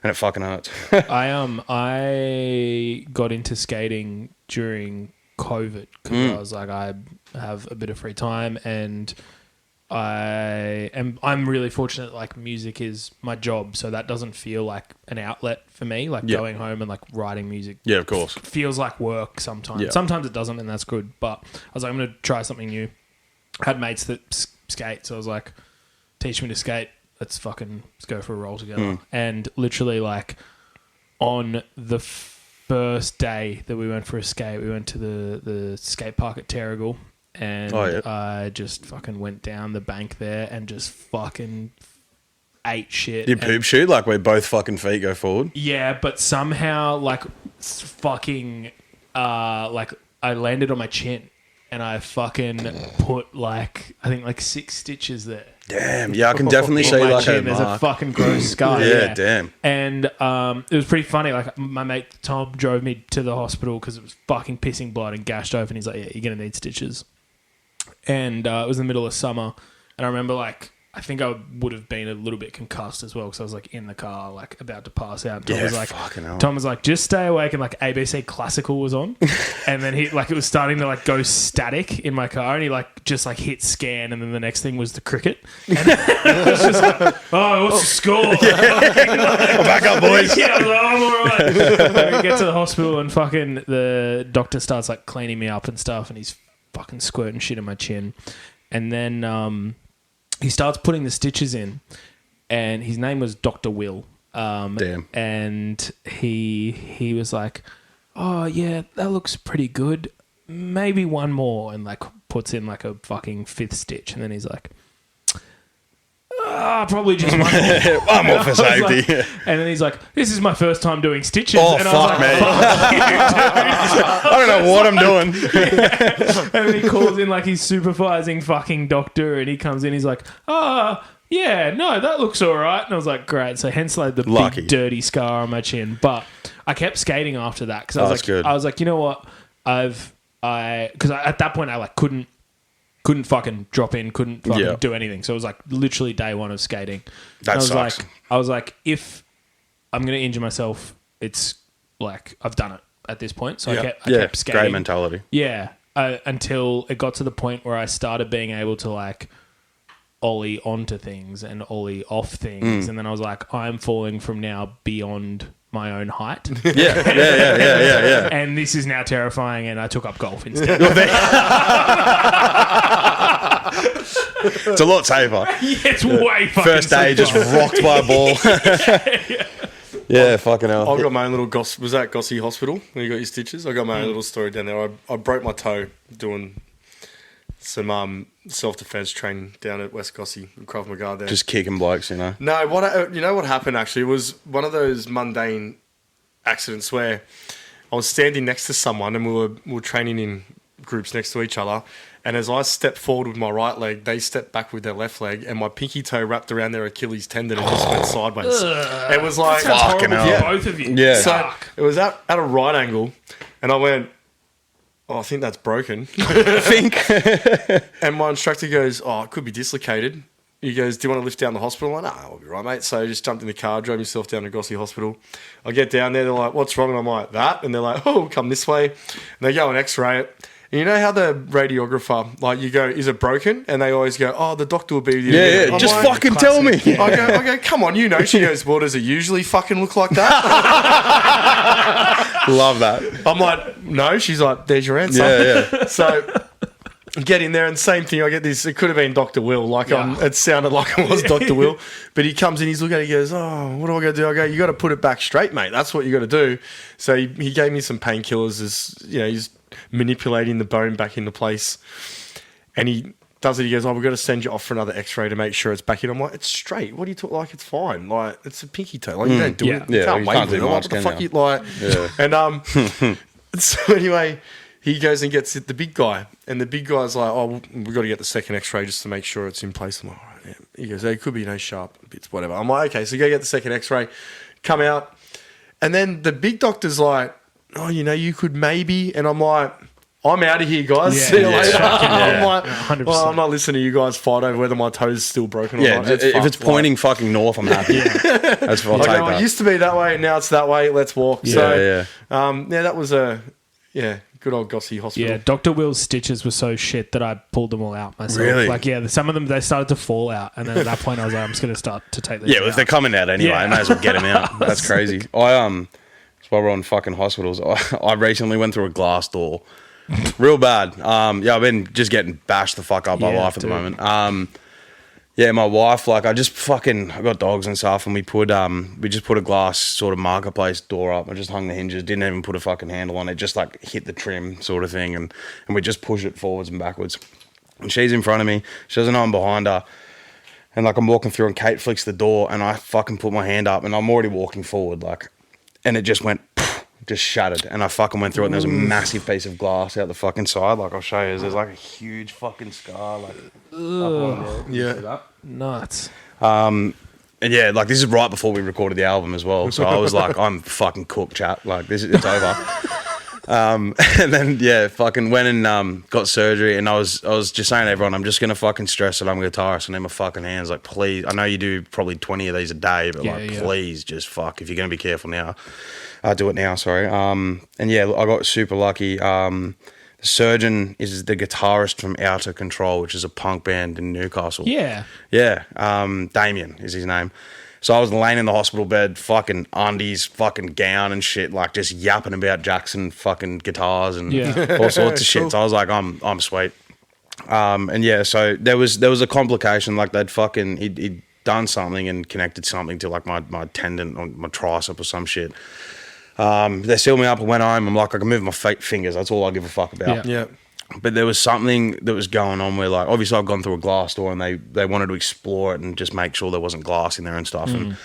and it fucking hurts. I got into skating during COVID because I was like, I have a bit of free time and I'm really fortunate. Like music is my job, so that doesn't feel like an outlet for me. Like going home and like writing music, of course, feels like work sometimes. Yeah. Sometimes it doesn't, and that's good. But I was like, I'm going to try something new. I had mates that skate, so I was like, teach me to skate. Let's go for a roll together. And literally, like on the first day that we went for a skate, we went to the skate park at Terrigal. And I just fucking went down the bank there and just fucking ate shit. You poop shoot like where both fucking feet go forward? Yeah, but somehow like fucking like I landed on my chin and I fucking put like I think like 6 stitches there. Damn, yeah, I can definitely see like chin. There's a fucking gross scar. Yeah, damn. And it was pretty funny. Like my mate Tom drove me to the hospital because it was fucking pissing blood and gashed open. He's like, "Yeah, you're gonna need stitches." And it was in the middle of summer, and I remember like I think I would have been a little bit concussed as well because I was like in the car, like about to pass out. Tom was like, just stay awake, and like ABC Classical was on, and then he like it was starting to like go static in my car, and he like just like hit scan, and then the next thing was the cricket, and it was just like, oh, what's the score? Back up, boys. Yeah, I was like, I'm all right. We get to the hospital, and fucking the doctor starts like cleaning me up and stuff, and he's fucking squirting shit in my chin, and then he starts putting the stitches in, and his name was Dr. Will. Damn. And he was like, "Oh yeah, that looks pretty good. Maybe one more," and like puts in like a fucking 5th stitch, and then he's like, probably just one more. One more for safety. Like, and then he's like, "This is my first time doing stitches." Oh, and fuck, I was like, man. "Fuck you, dude." I don't know what I'm doing. And then he calls in like his supervising fucking doctor, and he comes in, he's like, yeah, no, that looks all right. And I was like, great. So hence like the big dirty scar on my chin. But I kept skating after that because I was like, you know what? Because at that point I like couldn't fucking drop in, couldn't fucking do anything. So it was like literally day one of skating. That sucks. I was like, if I'm going to injure myself, it's like I've done it at this point. So I kept skating. Great mentality. Yeah. Until it got to the point where I started being able to like ollie onto things and ollie off things. And then I was like, I'm falling from now beyond my own height. Yeah. And this is now terrifying, and I took up golf instead. It's a lot safer. Yeah, it's way fucking First day, just rocked by a ball. Yeah, fucking hell. I got my own little was that Gossie Hospital where you got your stitches? I got my own little story down there. I broke my toe doing some self-defense training down at West Gossie in Krav Maga there. Just kicking blokes, you know. No, you know what happened actually? It was one of those mundane accidents where I was standing next to someone and we were training in groups next to each other, and as I stepped forward with my right leg, they stepped back with their left leg, and my pinky toe wrapped around their Achilles tendon and just went sideways. It was like fucking hell. Both of you. Yeah. So it was at a right angle, and I went, "Oh, I think that's broken." And my instructor goes, "Oh, it could be dislocated." He goes, "Do you want to lift down the hospital?" I'm like, "No, I'll be right, mate." So I just jumped in the car, drove myself down to Gossie Hospital. I get down there, they're like, "What's wrong?" And I'm like, "That." And they're like, "Oh, come this way." And they go and x-ray it. You know how the radiographer, like you go, is it broken? And they always go, oh, the doctor will be with you. Yeah, just like, fucking tell me. I go, come on, you know. She goes, well, does it usually fucking look like that? Love that. I'm like, no. She's like, there's your answer. Yeah. So get in there and same thing. I get this. It could have been Dr. Will. Like it sounded like it was Dr. Will. But he comes in, he's looking at it, he goes, oh, what do I got to do? I go, you got to put it back straight, mate. That's what you got to do. So he gave me some painkillers as, you know, he's manipulating the bone back into place. And he does it. He goes, oh, we've got to send you off for another x-ray to make sure it's back in. I'm like, it's straight. What do you talk like? It's fine. Like, it's a pinky toe. Like, you don't do it. You can't wave with it. What the fuck you like? Yeah. And so anyway, he goes and gets the big guy. And the big guy's like, oh, we've got to get the second x-ray just to make sure it's in place. I'm like, all right, yeah. He goes, there could be no sharp bits, whatever. I'm like, okay, so go get the second x-ray, come out. And then the big doctor's like, oh, you know, you could maybe. And I'm like, I'm out of here, guys. Yeah, see you later. I'm like, 100%. well, I'm not listening to you guys fight over whether my toe's still broken or not. If it's pointing fucking north, I'm happy. That's what I'll take that. It used to be that way, and now it's that way. Let's walk. Yeah, that was good old Gossie Hospital. Yeah, Dr. Will's stitches were so shit that I pulled them all out myself. Really? Like, some of them, they started to fall out. And then at that point, I was like, I'm just going to start to take these well, if they're coming out anyway, I may as well get them out. That's crazy. While we're on fucking hospitals, I recently went through a glass door. Real bad. I've been just getting bashed the fuck up by life at the moment. My wife, like, I got dogs and stuff, and we just put a glass sort of marketplace door up. I just hung the hinges, didn't even put a fucking handle on it, just like hit the trim sort of thing, and we just push it forwards and backwards. And she's in front of me, she doesn't know I'm behind her, and like I'm walking through, and Kate flicks the door, and I fucking put my hand up, and I'm already walking forward, like, and it just went, just shattered, and I fucking went through it, and there's a massive piece of glass out the fucking side. Like, I'll show you, there's like a huge fucking scar, like, up on there. See that? Nuts. And like, this is right before we recorded the album as well, so I was like, I'm fucking cooked, chat, like, it's over. And then fucking went and got surgery, and I was just saying to everyone, I'm just gonna fucking stress that I'm a guitarist, I need my fucking hands, like, please, I know you do probably 20 of these a day, but please just fuck, if you're gonna be careful now, do it now, sorry. I got super lucky. The surgeon is the guitarist from Outer Control, which is a punk band in Newcastle. Yeah. Damien is his name. So I was laying in the hospital bed, fucking undies, fucking gown and shit, like just yapping about Jackson fucking guitars and all sorts of shit. Cool. So I was like, I'm sweet. So there was a complication, like he'd done something and connected something to like my tendon on my tricep or some shit. They sealed me up and went home. I'm like, I can move my fingers. That's all I give a fuck about. Yeah. But there was something that was going on where, like, obviously I've gone through a glass door and they wanted to explore it and just make sure there wasn't glass in there and stuff. And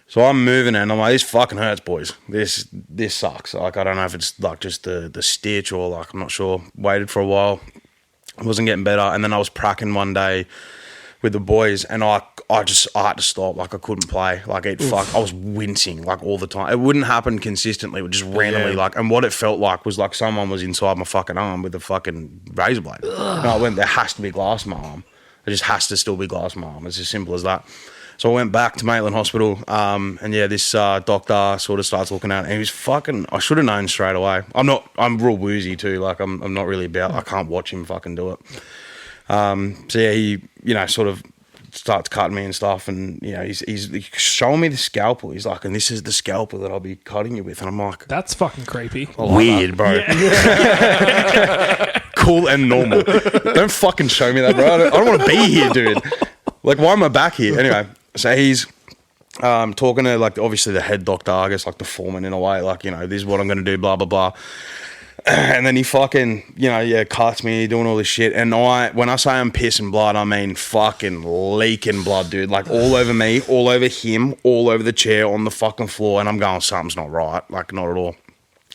so I'm moving and I'm like, this fucking hurts, boys. This sucks. Like, I don't know if it's like just the stitch or like, I'm not sure. Waited for a while. It wasn't getting better. And then I was pracking one day with the boys and I had to stop. Like, I couldn't play. Like, I was wincing like all the time. It wouldn't happen consistently. It would just randomly like, and what it felt like was like someone was inside my fucking arm with a fucking razor blade. And I went, there has to be glass in my arm. There just has to still be glass in my arm. It's as simple as that. So I went back to Maitland Hospital, this doctor sort of starts looking at it, and he was fucking, I should have known straight away. I'm real woozy too. Like, I'm not really I can't watch him fucking do it. He, sort of starts cutting me and stuff, and he's showing me the scalpel. He's like, and this is the scalpel that I'll be cutting you with, and I'm like, that's fucking creepy. Weird, bro. Cool and normal. Don't fucking show me that, bro. I don't want to be here, dude. Like, why am I back here? Anyway, so he's talking to, like, obviously the head doctor, I guess, like the foreman in a way, like, this is what I'm going to do, blah, blah, blah. And then he fucking, cuts me, doing all this shit. And when I say I'm pissing blood, I mean fucking leaking blood, dude. Like, all over me, all over him, all over the chair, on the fucking floor. And I'm going, something's not right. Like, not at all.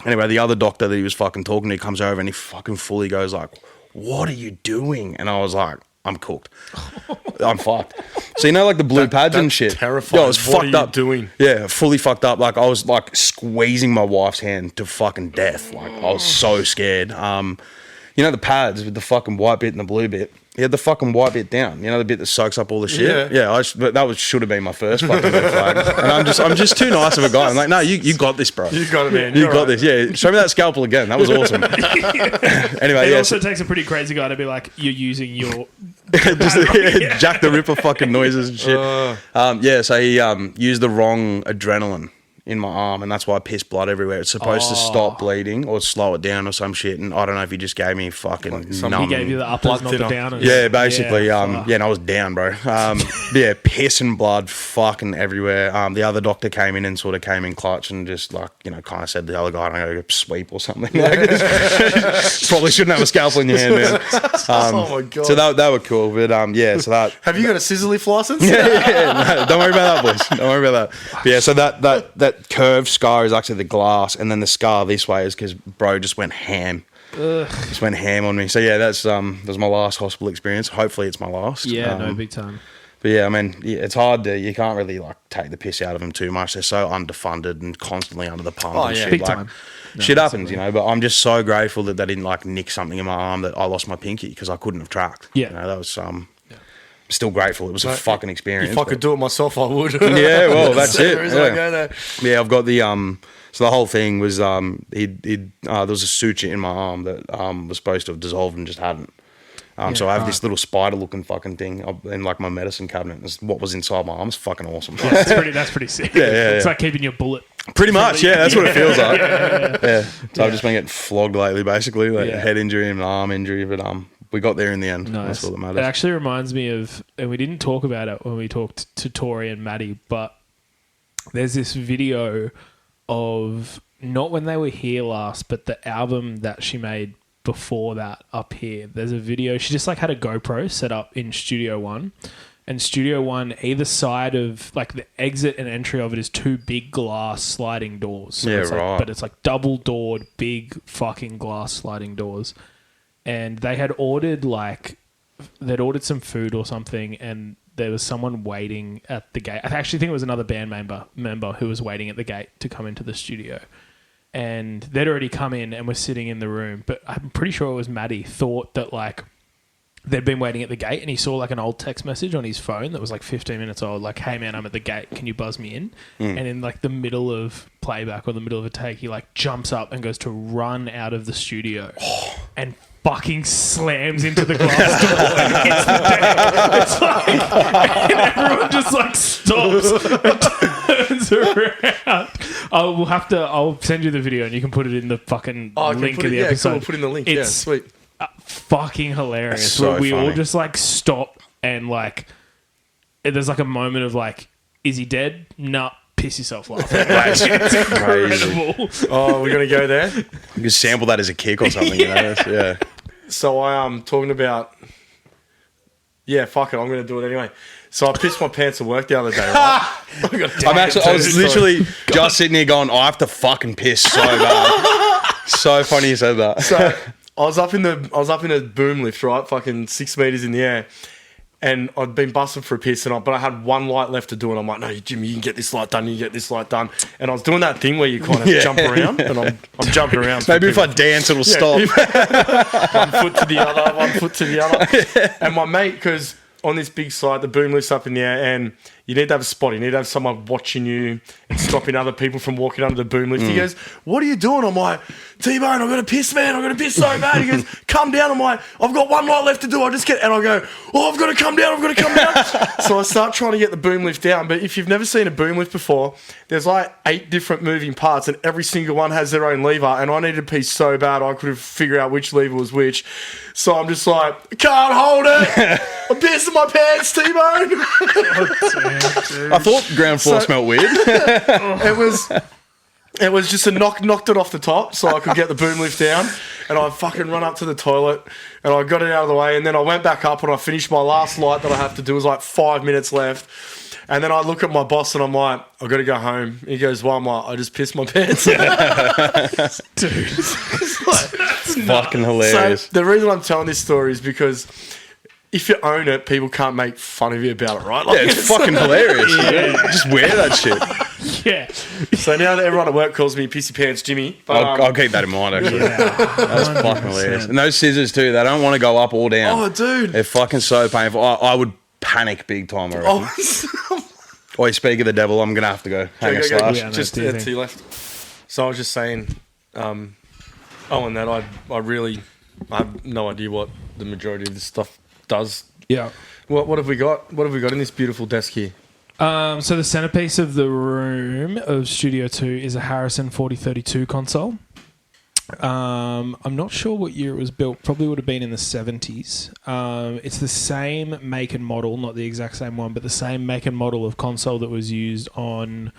Anyway, the other doctor that he was fucking talking to comes over and he fucking fully goes like, what are you doing? And I was like, I'm cooked. I'm fucked. So, like the blue pads and shit. Terrifying. I was fucked up. Doing? Yeah, fully fucked up. Like, I was like squeezing my wife's hand to fucking death. Like, I was so scared. The pads with the fucking white bit and the blue bit. He had the fucking white bit down. You know, the bit that soaks up all the shit. Yeah. But that should have been my first fucking red flag. And I'm just too nice of a guy. I'm like, no, you got this, bro. You got it, man. You got this. Yeah. Show me that scalpel again. That was awesome. Anyway, it also takes a pretty crazy guy to be like, you're using your Jack the Ripper fucking noises and shit. So he used the wrong adrenaline in my arm, and that's why I pissed blood everywhere. It's supposed to stop bleeding or slow it down or some shit, and I don't know if he just gave me fucking numb. He gave you the uppers, not the downers. Yeah, basically. And I was down, bro. Piss and blood fucking everywhere. The other doctor came in and sort of came in clutch and just like, you know, kind of said to the other guy, I'm going to go sweep or something. Probably shouldn't have a scalpel in your hand, man. Oh my God. So that were cool, but so that... Have you got a scissor lift license? No, don't worry about that, boys. Don't worry about that. But yeah, so that curved scar is actually the glass, and then the scar this way is because bro just went ham. Just went ham on me. So yeah, that was my last hospital experience. Hopefully it's my last. Yeah, no, big time. But yeah, I mean, it's hard to, you can't really like take the piss out of them too much. They're so underfunded and constantly under the pump and shit. Big like, time. No, shit happens, you know, but I'm just so grateful that they didn't like nick something in my arm that I lost my pinky because I couldn't have tracked. Yeah. You know, that was still grateful. It was a fucking experience. If I could do it myself, I would. Yeah, well, that's it. Yeah. Yeah, I've got the so the whole thing was there was a suture in my arm that was supposed to have dissolved and just hadn't. So I have this little spider-looking fucking thing in like my medicine cabinet. It's what was inside my arm. It's fucking awesome. Yeah, that's pretty sick. Yeah. It's like keeping your bullet. Pretty much, yeah. That's what it feels like. Yeah. So I've just been getting flogged lately, basically, like head injury and arm injury, but we got there in the end. Nice. That's all that matters. It actually reminds me of, and we didn't talk about it when we talked to Tori and Maddie, but there's this video of not when they were here last, but the album that she made before that up here. There's a video. She just like had a GoPro set up in Studio One, and Studio One, either side of like the exit and entry of it is two big glass sliding doors. So it's like, but it's like double doored, big fucking glass sliding doors. And they had ordered some food or something, and there was someone waiting at the gate. I actually think it was another band member who was waiting at the gate to come into the studio. And they'd already come in and were sitting in the room, but I'm pretty sure it was Maddie thought that like they'd been waiting at the gate, and he saw like an old text message on his phone that was like 15 minutes old, like, "Hey man, I'm at the gate. Can you buzz me in?" And in like the middle of playback or the middle of a take, he like jumps up and goes to run out of the studio and fucking slams into the glass door and hits the deck. It's like, and everyone just like stops and turns around. I'll send you the video and you can put it in the fucking link of the episode. Cool. Put in the link. It's sweet. Fucking hilarious. So we funny. all just like stop and like, there's like a moment of like, is he dead? Nah. Piss yourself laughing. It's incredible. Oh, we're going to go there? You can sample that as a kick or something, you know? Yeah. So I am talking about... Yeah, fuck it. I'm going to do it anyway. So I pissed my pants at work the other day, right? I was literally just sitting here going, I have to fucking piss so bad. So funny you said that. So I was up in a boom lift, right? Fucking 6 meters in the air. And I'd been busted for a piss, but I had one light left to do, and I'm like, "No, Jimmy, you can get this light done. You can get this light done." And I was doing that thing where you kind of jump around, and I'm jumping around. Maybe if I dance, it'll stop. One foot to the other, one foot to the other. And my mate, because on this big site, the boom lift's up in the air, and you need to have a spot. You need to have someone watching you and stopping other people from walking under the boom lift. He goes, "What are you doing?" I'm like, "T-Bone, I've got to piss, man. I've got to piss so bad." He goes, "Come down." I'm like, "I've got one light left to do. And I go, "Oh, I've got to come down. I've got to come down." So I start trying to get the boom lift down. But if you've never seen a boom lift before, there's like 8 different moving parts, and every single one has their own lever. And I needed to pee so bad I could have figured out which lever was which. So I'm just like, "Can't hold it. I'm pissing my pants, T-Bone." I thought ground floor smelled weird. It was just knocked it off the top so I could get the boom lift down, and I fucking run up to the toilet and I got it out of the way, and then I went back up and I finished my last light that I have to do. It was like 5 minutes left, and then I look at my boss and I'm like, "I've got to go home." He goes, "Why?" I'm like, "I just pissed my pants." Dude. It's fucking hilarious. So the reason I'm telling this story is because if you own it, people can't make fun of you about it, right? Like, Yeah, it's fucking hilarious. Just wear that shit. Yeah. So now that everyone at work calls me Pissy Pants Jimmy. But, I'll keep that in mind, actually. That's fucking hilarious. And those scissors, too, they don't want to go up or down. Oh, dude. They're fucking so painful. I would panic big time, I reckon. Oh, you speak of the devil, I'm going to have to go. Hang a slash. Yeah, no, just to your left. So I was just saying, and that I have no idea what the majority of this stuff does. Yeah. What have we got? What have we got in this beautiful desk here? So the centerpiece of the room of Studio 2 is a Harrison 4032 console. I'm not sure what year it was built. Probably would have been in the 70s. It's the same make and model, not the exact same one, but the same make and model of console that was used on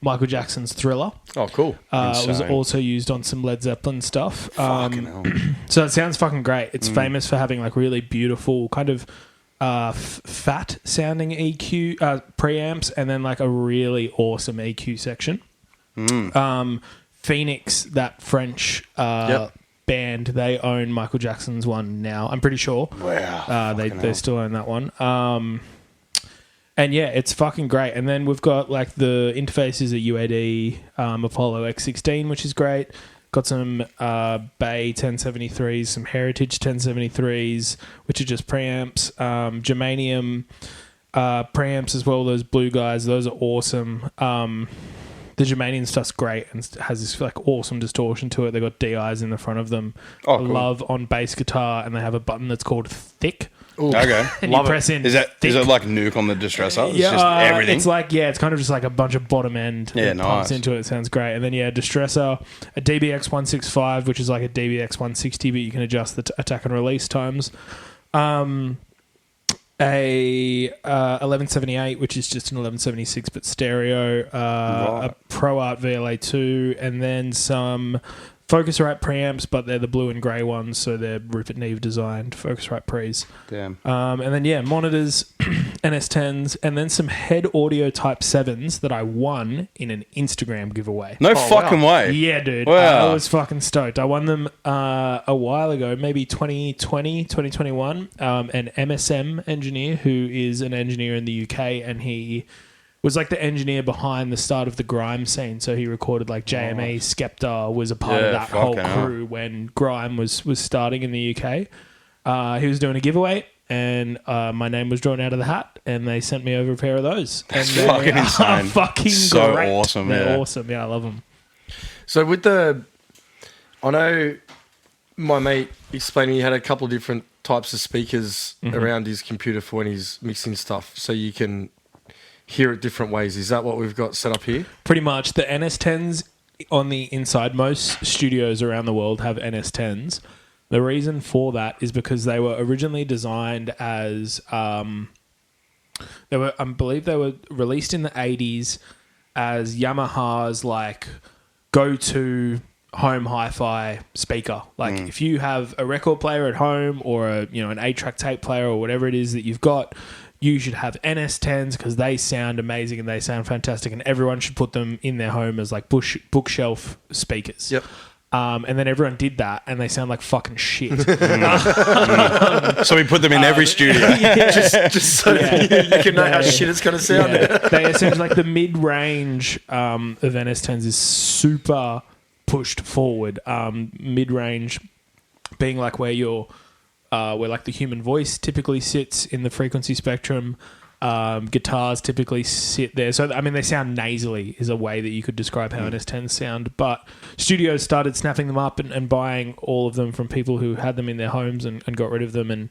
Michael Jackson's Thriller. Oh, cool. It was also used on some Led Zeppelin stuff. Fucking hell. So it sounds fucking great. It's famous for having like really beautiful kind of fat sounding EQ preamps, and then like a really awesome EQ section. Phoenix, that French band, they own Michael Jackson's one now. I'm pretty sure. Wow. They still own that one. And yeah, it's fucking great. And then we've got like the interfaces at UAD Apollo X16, which is great. Got some Bay 1073s, some Heritage 1073s, which are just preamps. Germanium preamps as well, those blue guys. Those are awesome. The Germanium stuff's great and has this like awesome distortion to it. They've got DIs in the front of them. Oh, cool. I love on bass guitar, and they have a button that's called Thick. Ooh. Okay. And you press in. Is it like Nuke on the distressor? It's just everything. It's like, it's kind of just like a bunch of bottom end. Yeah, that pumps nice. into it. It sounds great. And then, distressor, a DBX 165, which is like a DBX 160, but you can adjust the attack and release times. A 1178, which is just an 1176 but stereo. A Pro Art VLA2, and then some Focusrite preamps, but they're the blue and grey ones, so they're Rupert Neve designed Focusrite pre's. Damn. And then, monitors, NS10s, and then some head audio Type 7s that I won in an Instagram giveaway. No fucking way. Yeah, dude. Wow. I was fucking stoked. I won them a while ago, maybe 2020, 2021. An MSM engineer who is an engineer in the UK, and he was like the engineer behind the start of the grime scene. So he recorded like JME, Skepta was a part of that whole crew when grime was starting in the UK. He was doing a giveaway, and my name was drawn out of the hat, and they sent me over a pair of those. That's and fucking insane. Fucking so great. awesome. They're awesome. Yeah, I love them. So I know my mate explained to me he had a couple of different types of speakers around his computer for when he's mixing stuff, so you can hear it different ways. Is that what we've got set up here? Pretty much. The NS10s on the inside, most studios around the world have NS10s. The reason for that is because they were originally designed as I believe they were released in the 80s as Yamaha's like go-to home hi-fi speaker. Like if you have a record player at home or an 8-track tape player or whatever it is that you've got, you should have NS10s because they sound amazing and they sound fantastic, and everyone should put them in their home as like bookshelf speakers. Yep. And then everyone did that, and they sound like fucking shit. So we put them in every studio. just so you can know how shit it's going to sound. Yeah. They essentially like the mid-range of NS10s is super pushed forward. Mid-range being like where like the human voice typically sits in the frequency spectrum. Guitars typically sit there. So, I mean, they sound nasally is a way that you could describe how NS10s sound. But studios started snapping them up and buying all of them from people who had them in their homes and got rid of them. And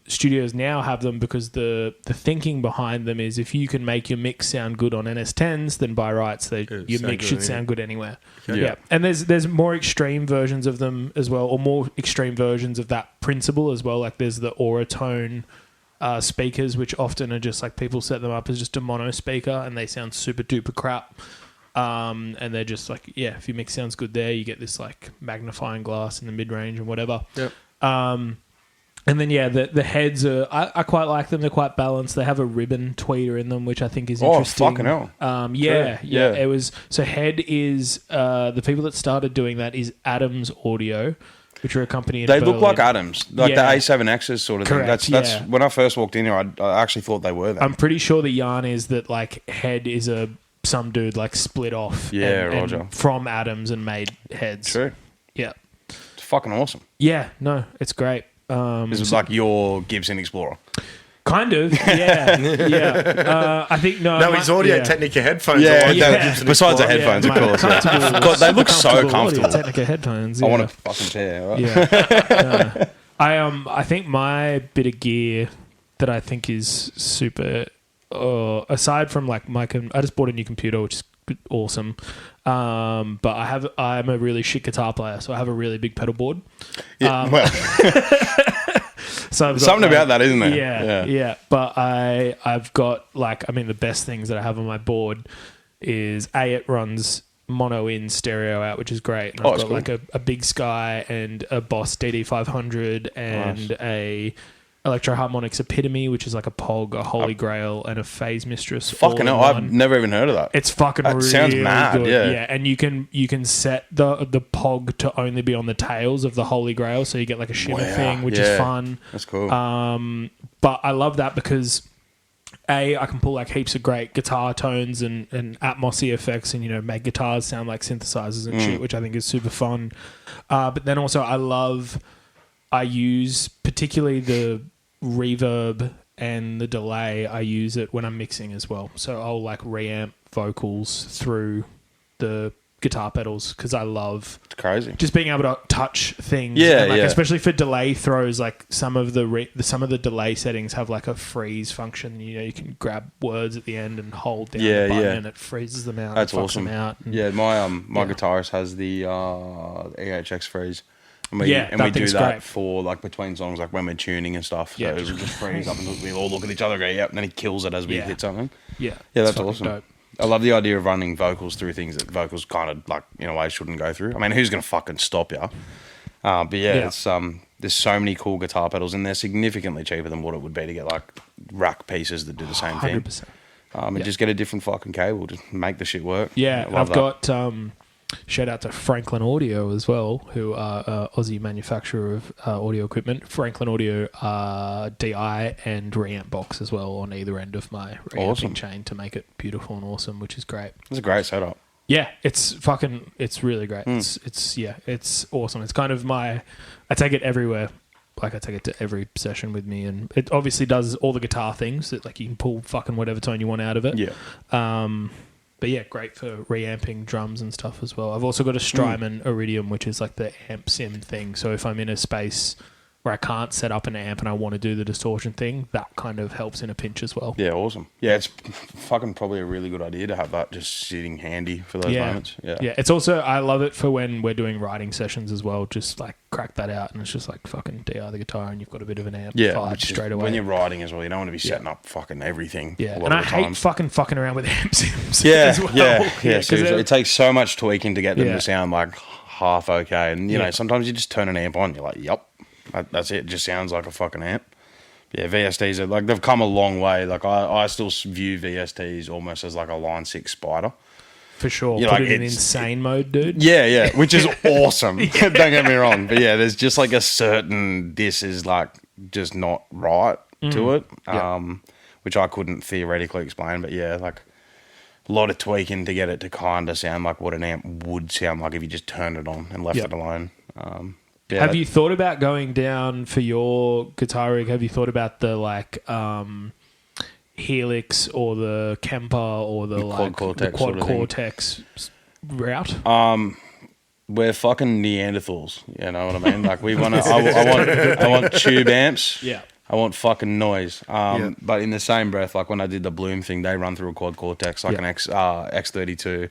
studios now have them because the thinking behind them is if you can make your mix sound good on NS10s, then by rights, your mix should sound good anywhere. Yeah. And there's more extreme versions of them as well, or more extreme versions of that principle as well. Like there's the Auratone speakers, which often are just like people set them up as just a mono speaker and they sound super duper crap. And they're just like, if your mix sounds good there, you get this like magnifying glass in the mid range and whatever. Yep. And then the heads are I quite like them. They're quite balanced. They have a ribbon tweeter in them, which I think is interesting. Oh, fucking hell! Yeah. It was so head is the people that started doing that is Adams Audio. which are a company in They Berlin. look like Adams, like Yeah. the A7Xs sort of Correct, thing. That's yeah. when I first walked in here, I actually thought they were them. I'm pretty sure the yarn is that like head is some dude like split off and from Adams and made heads. True. Yeah. It's fucking awesome. Yeah, no, it's great. This is like your Gibson Explorer. Kind of, yeah, yeah. I think No, his Audio Technica headphones. Yeah, are like yeah. Besides the headphones, of course. Yeah. God, they look so comfortable. Technica headphones. I Yeah. want a fucking chair. Right? Yeah. I think my bit of gear that I think is super. Aside from like I just bought a new computer, which is awesome. But I'm a really shit guitar player, so I have a really big pedal board. Yeah, well. So I've got something about that, isn't there? Yeah. But I've got the best things that I have on my board is it runs mono in, stereo out, which is great. And I've got cool. Like a Big Sky and a Boss DD500 and a Electro Harmonics Epitome, which is like a POG, a Holy Grail, and a Phase Mistress. Fucking hell, I've never even heard of that. It's fucking that really sounds mad, good. Yeah, and you can set the POG to only be on the tails of the Holy Grail, so you get like a shimmer thing, which is fun. That's cool. But I love that because I can pull like heaps of great guitar tones and atmosy effects and make guitars sound like synthesizers and shit, which I think is super fun. But then also I use particularly the reverb and the delay. I use it when I'm mixing as well. So I'll like reamp vocals through the guitar pedals because I love crazy just being able to touch things. Yeah, and especially for delay throws. Like some of the delay settings have like a freeze function. You can grab words at the end and hold down the button and it freezes them out. That's and fucks awesome. Them out and, my guitarist has the EHX freeze. And we do that great. For like between songs, like when we're tuning and stuff. So it'll just freeze up and we all look at each other and go, yep, and then he kills it as we hit something. Yeah, that's awesome. Dope. I love the idea of running vocals through things that vocals kind of like in a way shouldn't go through. I mean, who's going to fucking stop you? But it's there's so many cool guitar pedals and they're significantly cheaper than what it would be to get like rack pieces that do the same thing. 100%. And just get a different fucking cable, just make the shit work. Yeah, I've got shout out to Franklin Audio as well, who are an Aussie manufacturer of audio equipment. Franklin Audio DI and reamp box as well on either end of my reamping chain to make it beautiful and awesome, which is great. It's a great setup. Yeah, it's really great. It's awesome. It's kind of I take it everywhere. Like I take it to every session with me, and it obviously does all the guitar things that like you can pull fucking whatever tone you want out of it. Yeah. But yeah, great for reamping drums and stuff as well. I've also got a Strymon Iridium, which is like the amp sim thing. So if I'm in a space where I can't set up an amp and I want to do the distortion thing, that kind of helps in a pinch as well. Yeah, awesome. Yeah, it's fucking probably a really good idea to have that just sitting handy for those moments. Yeah. It's also, I love it for when we're doing writing sessions as well. Just like crack that out and it's just like fucking DI the guitar and you've got a bit of an amp vibe straight away. When you're writing as well, you don't want to be setting up fucking everything. Yeah, and I hate fucking around with amp sims as well. Yeah, seriously. It takes so much tweaking to get them to sound like half okay. And, you know, sometimes you just turn an amp on, you're like, yep. That's it. It just sounds like a fucking amp. Yeah, VSTs are like, they've come a long way. Like I still view VSTs almost as like a Line 6 Spider. For sure. You're Put like, it in insane mode, dude. Yeah, which is awesome. Don't get me wrong. But yeah, there's just like a certain, this is like just not right to it, which I couldn't theoretically explain. But yeah, like a lot of tweaking to get it to kind of sound like what an amp would sound like if you just turned it on and left it alone. Have you thought about going down for your guitar rig? Have you thought about the like Helix or the Kemper or the like Quad Cortex route? We're fucking Neanderthals. You know what I mean? Like we want to. I want tube amps. Yeah. I want fucking noise. But in the same breath, like when I did the Bloom thing, they run through a Quad Cortex, like an X32.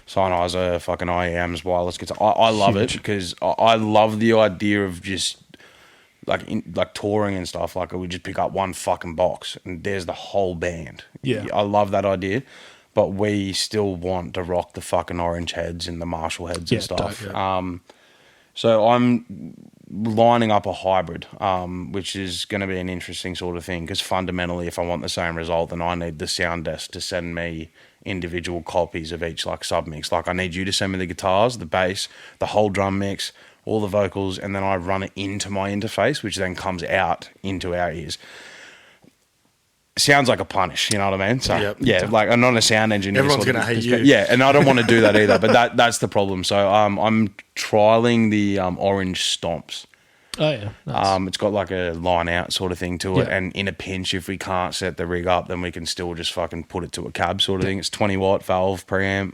Sennheiser, fucking IEMs, wireless guitar. I love it because I love the idea of just like touring and stuff. Like we just pick up one fucking box and there's the whole band. Yeah, I love that idea, but we still want to rock the fucking orange heads and the Marshall heads and stuff. So I'm lining up a hybrid, which is going to be an interesting sort of thing because fundamentally, if I want the same result, then I need the sound desk to send me individual copies of each like submix. Like I need you to send me the guitars, the bass, the whole drum mix, all the vocals, and then I run it into my interface, which then comes out into our ears. Sounds like a punish, you know what I mean? So yeah, like I'm not a sound engineer. Everyone's going to hate you. Yeah, and I don't want to do that either. But that's the problem. So I'm trialing the orange stomps. Oh yeah, nice. It's got like a line out sort of thing to it, and in a pinch, if we can't set the rig up, then we can still just fucking put it to a cab sort of thing. It's 20 watt valve preamp.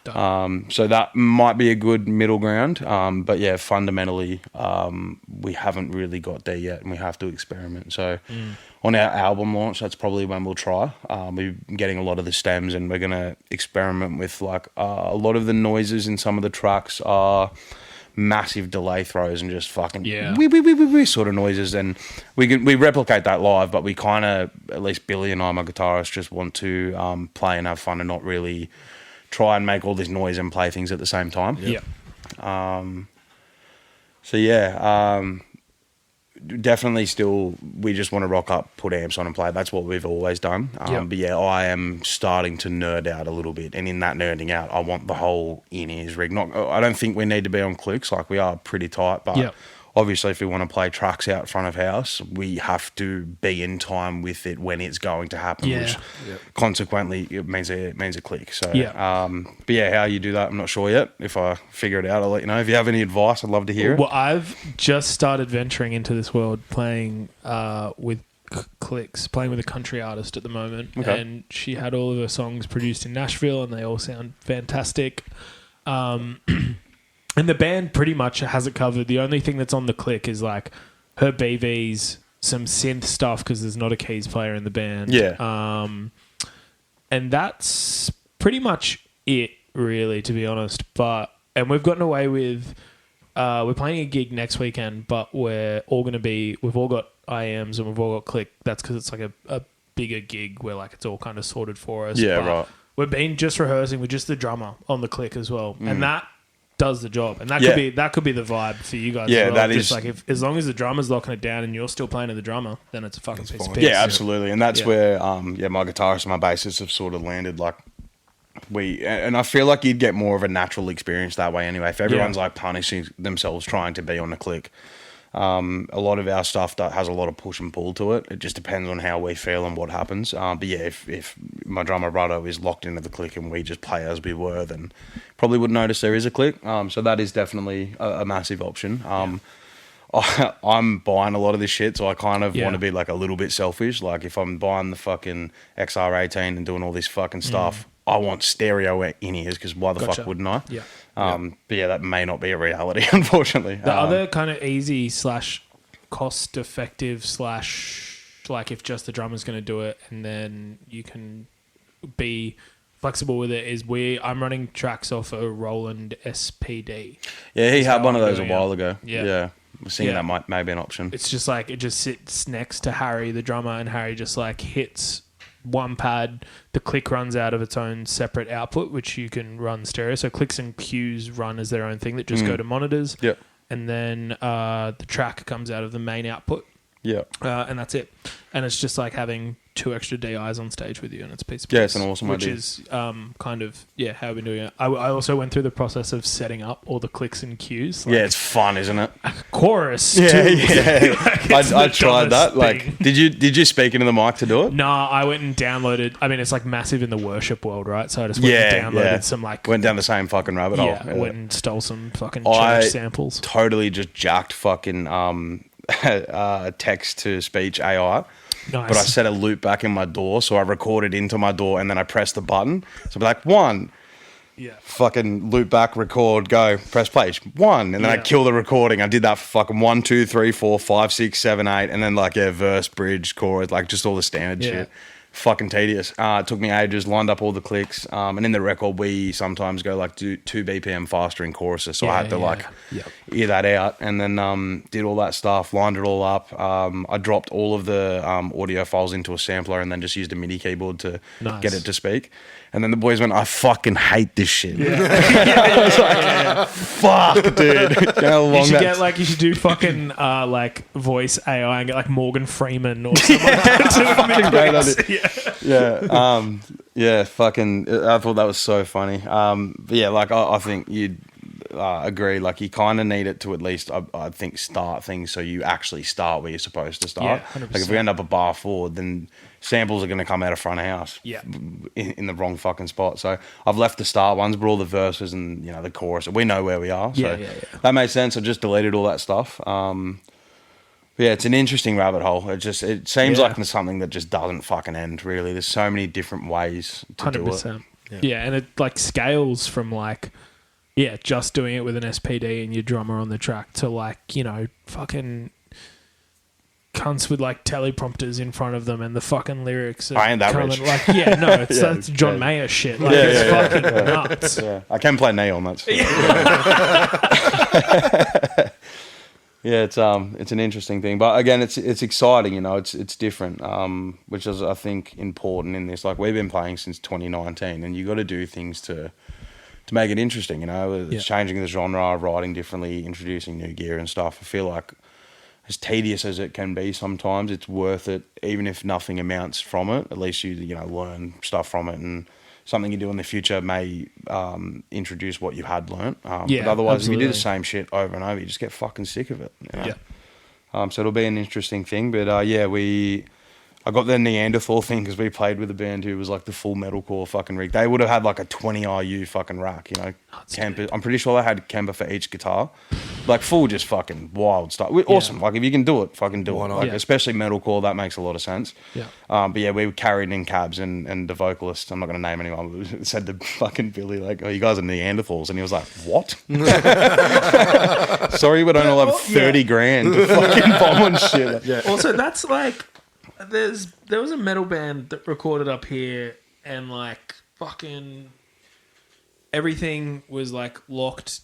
So that might be a good middle ground. But yeah, fundamentally, we haven't really got there yet, and we have to experiment. So on our album launch, that's probably when we'll try. We're getting a lot of the stems, and we're going to experiment with like a lot of the noises in some of the tracks are massive delay throws and just fucking wee sort of noises, and we replicate that live, but we kind of, at least Billy and I, my guitarist, just want to play and have fun and not really try and make all this noise and play things at the same time. So yeah, definitely still we just want to rock up, put amps on and play. That's what we've always done. But yeah, I am starting to nerd out a little bit, and in that nerding out, I want the whole in-ears rig. I don't think we need to be on clicks, like we are pretty tight, but obviously if we want to play tracks out front of house, we have to be in time with it when it's going to happen, which consequently it means a click. So but yeah, how you do that, I'm not sure yet. If I figure it out, I'll let you know. If you have any advice, I'd love to hear it. Well, I've just started venturing into this world, playing with clicks, playing with a country artist at the moment, and she had all of her songs produced in Nashville, and they all sound fantastic. And the band pretty much has it covered. The only thing that's on the click is like her BVs, some synth stuff, because there's not a keys player in the band. And that's pretty much it, really, to be honest. And we've gotten away with, we're playing a gig next weekend, but we've all got IMs and we've all got click. That's because it's like a bigger gig where like it's all kind of sorted for us. Yeah, right. We've been just rehearsing with just the drummer on the click as well. And that does the job, and that could be the vibe for you guys. Yeah, as well. that just is like as long as the drummer's locking it down and you're still playing to the drummer, then it's a fucking piece of piss. Yeah, absolutely, and that's where my guitarist and my bassist have sort of landed. Like and I feel like you'd get more of a natural experience that way anyway. If everyone's like punishing themselves trying to be on a click. A lot of our stuff that has a lot of push and pull to it. It just depends on how we feel and what happens. But yeah, if my drummer Ruddo is locked into the click and we just play as we were, then probably wouldn't notice there is a click. So that is definitely a massive option. I'm buying a lot of this shit, so I kind of want to be like a little bit selfish. Like if I'm buying the fucking XR18 and doing all this fucking stuff, I want stereo in-ears, because why the fuck wouldn't I? But yeah, that may not be a reality, unfortunately. The other kind of easy / cost effective / like if just the drummer's going to do it and then you can be flexible with it is I'm running tracks off a Roland SPD. Yeah, he had one of those a while ago. Yeah. We're seeing that might be an option. It's just like it just sits next to Harry, the drummer, and Harry just like hits one pad. The click runs out of its own separate output, which you can run stereo. So clicks and cues run as their own thing that just go to monitors. And then the track comes out of the main output. And that's it. And it's just like having 2 extra DIs on stage with you, and it's a piece of piece. Yeah, it's an awesome idea. Which is kind of, how we've been doing it. I also went through the process of setting up all the clicks and cues. Like, it's fun, isn't it? Chorus. Yeah. Like, I tried that. Like, did you speak into the mic to do it? No, I went and downloaded. I mean, it's like massive in the worship world, right? So I just went and downloaded some like... Went down the same fucking rabbit hole. Yeah, went and stole some fucking church samples. Totally just jacked fucking text-to-speech AI. Nice. But I set a loop back in my door, so I recorded into my door and then I pressed the button. So I'd be like, 1, fucking loop back, record, go, press play, 1, and then I kill the recording. I did that for fucking 1, 2, 3, 4, 5, 6, 7, 8, and then like verse, bridge, chorus, like just all the standard shit. Fucking tedious. It took me ages, lined up all the clicks, and in the record we sometimes go like 2 BPM faster in choruses, so I had to ear that out, and then did all that stuff, lined it all up. I dropped all of the audio files into a sampler and then just used a MIDI keyboard to get it to speak. And then the boys went, I fucking hate this shit. I was like, fuck, dude. You should do fucking like voice AI and get like Morgan Freeman or something like that. Fucking, I thought that was so funny. But yeah, like I think agree. Like, you kind of need it to at least, I think, start things so you actually start where you're supposed to start. Yeah, 100%. Like, if we end up a bar forward, then samples are going to come out of front of house Yeah. in the wrong fucking spot. So I've left the start ones, but all the verses and, you know, the chorus, we know where we are. So that makes sense. I just deleted all that stuff. But yeah, it's an interesting rabbit hole. It seems like there's something that just doesn't fucking end, really. There's so many different ways to 100%. Do it. Yeah, and it like scales from like, just doing it with an SPD and your drummer on the track to like, you know, fucking cunts with like teleprompters in front of them and the fucking lyrics. I ain't that rich. Like, that's John Mayer shit. Like, it's fucking nuts. Yeah. I can play Neon, that's Yeah, it's an interesting thing, but again, it's exciting, you know. It's different, which is, I think, important in this. Like, we've been playing since 2019, and you got to do things to make it interesting, you know. It's changing the genre, writing differently, introducing new gear and stuff. I feel like, as tedious as it can be sometimes, it's worth it, even if nothing amounts from it. At least you learn stuff from it, and something you do in the future may introduce what you had learnt. But otherwise, if you do the same shit over and over, you just get fucking sick of it. You know? So it'll be an interesting thing. But I got the Neanderthal thing because we played with a band who was like the full metalcore fucking rig. They would have had like a 20 RU fucking rack, you know. Kemper. I'm pretty sure they had Kemper for each guitar. Like, full just fucking wild stuff. Awesome. Like, if you can do it, fucking do it. Like, especially metalcore, that makes a lot of sense. Yeah. But yeah, we carried in cabs and the vocalist, I'm not going to name anyone, but said to fucking Billy, like, oh, you guys are Neanderthals. And he was like, what? Sorry, we don't all have 30 grand to fucking bomb on shit. Yeah. Also, that's like, there was a metal band that recorded up here and like fucking everything was like locked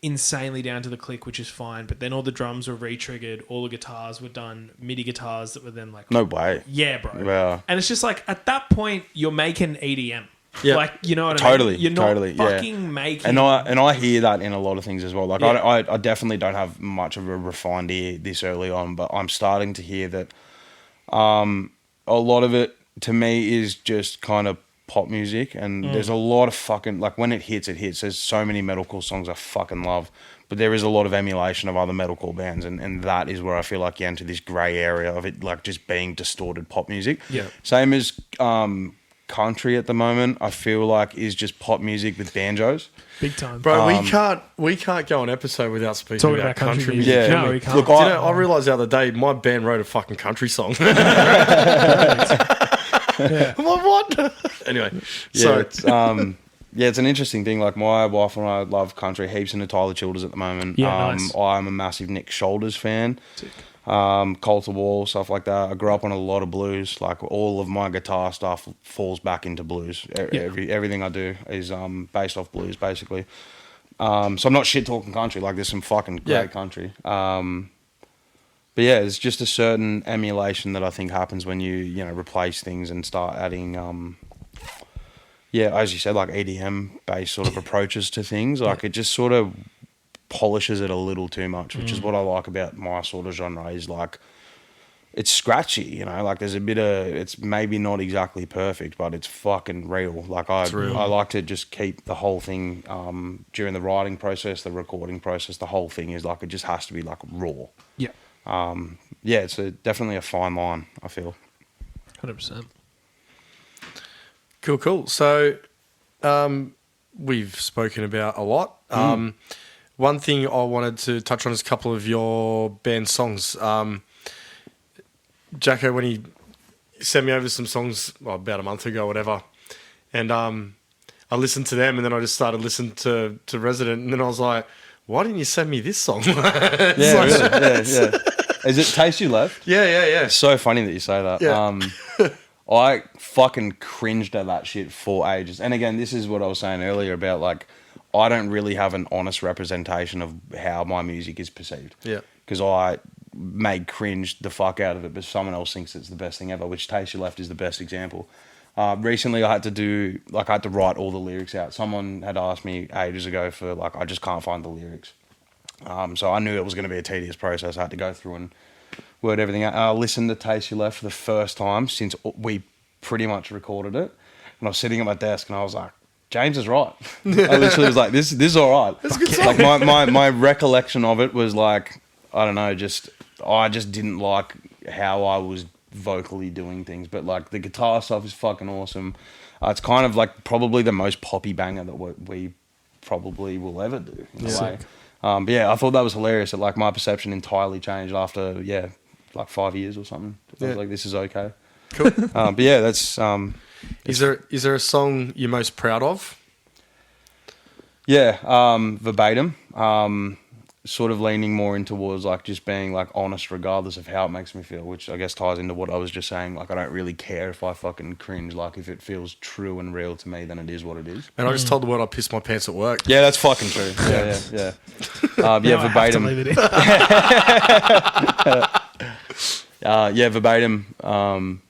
insanely down to the click, which is fine, but then all the drums were re-triggered, all the guitars were done MIDI guitars that were then like, no way. Yeah, bro. Yeah. And it's just like, at that point you're making EDM. Yeah. Like, you know what I mean? You're not fucking yeah. making... And I hear that in a lot of things as well. Like, I definitely don't have much of a refined ear this early on, but I'm starting to hear that a lot of it, to me, is just kind of pop music, and there's a lot of fucking... Like, when it hits, it hits. There's so many metalcore songs I fucking love, but there is a lot of emulation of other metalcore bands, and that is where I feel like you enter this grey area of it, like, just being distorted pop music. Yeah. Same as... country at the moment, I feel like, is just pop music with banjos. Big time. Bro, we can't go an episode without speaking about country music. Yeah, no, we can't. Look, I realised the other day my band wrote a fucking country song. I'm like, what? Anyway, so it's it's an interesting thing. Like, my wife and I love country heaps into Tyler Childers at the moment. Yeah, nice. I'm a massive Nick Shoulders fan. Sick. Coulter Wall, stuff like that. I grew up on a lot of blues. Like, all of my guitar stuff falls back into blues. Everything I do is based off blues, basically. So I'm not shit talking country. Like, there's some fucking great country. But yeah, it's just a certain emulation that I think happens when you replace things and start adding as you said, like EDM based sort of approaches to things. Like, it just sort of polishes it a little too much, which is what I like about my sort of genre. Is like, it's scratchy, you know. Like, there's a bit of, it's maybe not exactly perfect, but it's fucking real. Like, I like to just keep the whole thing during the writing process, the recording process. The whole thing is like, it just has to be like raw. Yeah. It's definitely a fine line, I feel. 100%. Cool. So, we've spoken about a lot. One thing I wanted to touch on is a couple of your band songs. Jacko, when he sent me over some songs about a month ago, whatever, and I listened to them, and then I just started listening to Resident, and then I was like, why didn't you send me this song? Really? Yeah. Is it Taste You Left? Yeah. It's so funny that you say that. Yeah. I fucking cringed at that shit for ages. And again, this is what I was saying earlier about, like, I don't really have an honest representation of how my music is perceived. Yeah. Because I made cringe the fuck out of it, but someone else thinks it's the best thing ever, which Taste You Left is the best example. Recently, I had to write all the lyrics out. Someone had asked me ages ago for, like, I just can't find the lyrics. So I knew it was going to be a tedious process. I had to go through and word everything out. I listened to Taste You Left for the first time since we pretty much recorded it. And I was sitting at my desk and I was like, James is right. I literally was like, this is all right. That's a good song. Like my recollection of it was like, I don't know, I just didn't like how I was vocally doing things, but like the guitar stuff is fucking awesome. It's kind of like probably the most poppy banger that we probably will ever do in a way. But yeah, I thought that was hilarious. That like my perception entirely changed after like 5 years or something. I was like, this is okay. Cool. But yeah, that's Is there a song you're most proud of? yeah, Verbatim. Sort of leaning more in towards like just being like honest regardless of how it makes me feel, which I guess ties into what I was just saying. Like I don't really care if I fucking cringe. Like if it feels true and real to me, then it is what it is. And I just told the world I pissed my pants at work. Yeah, that's fucking true. Yeah. Verbatim. I have to leave it in. Verbatim.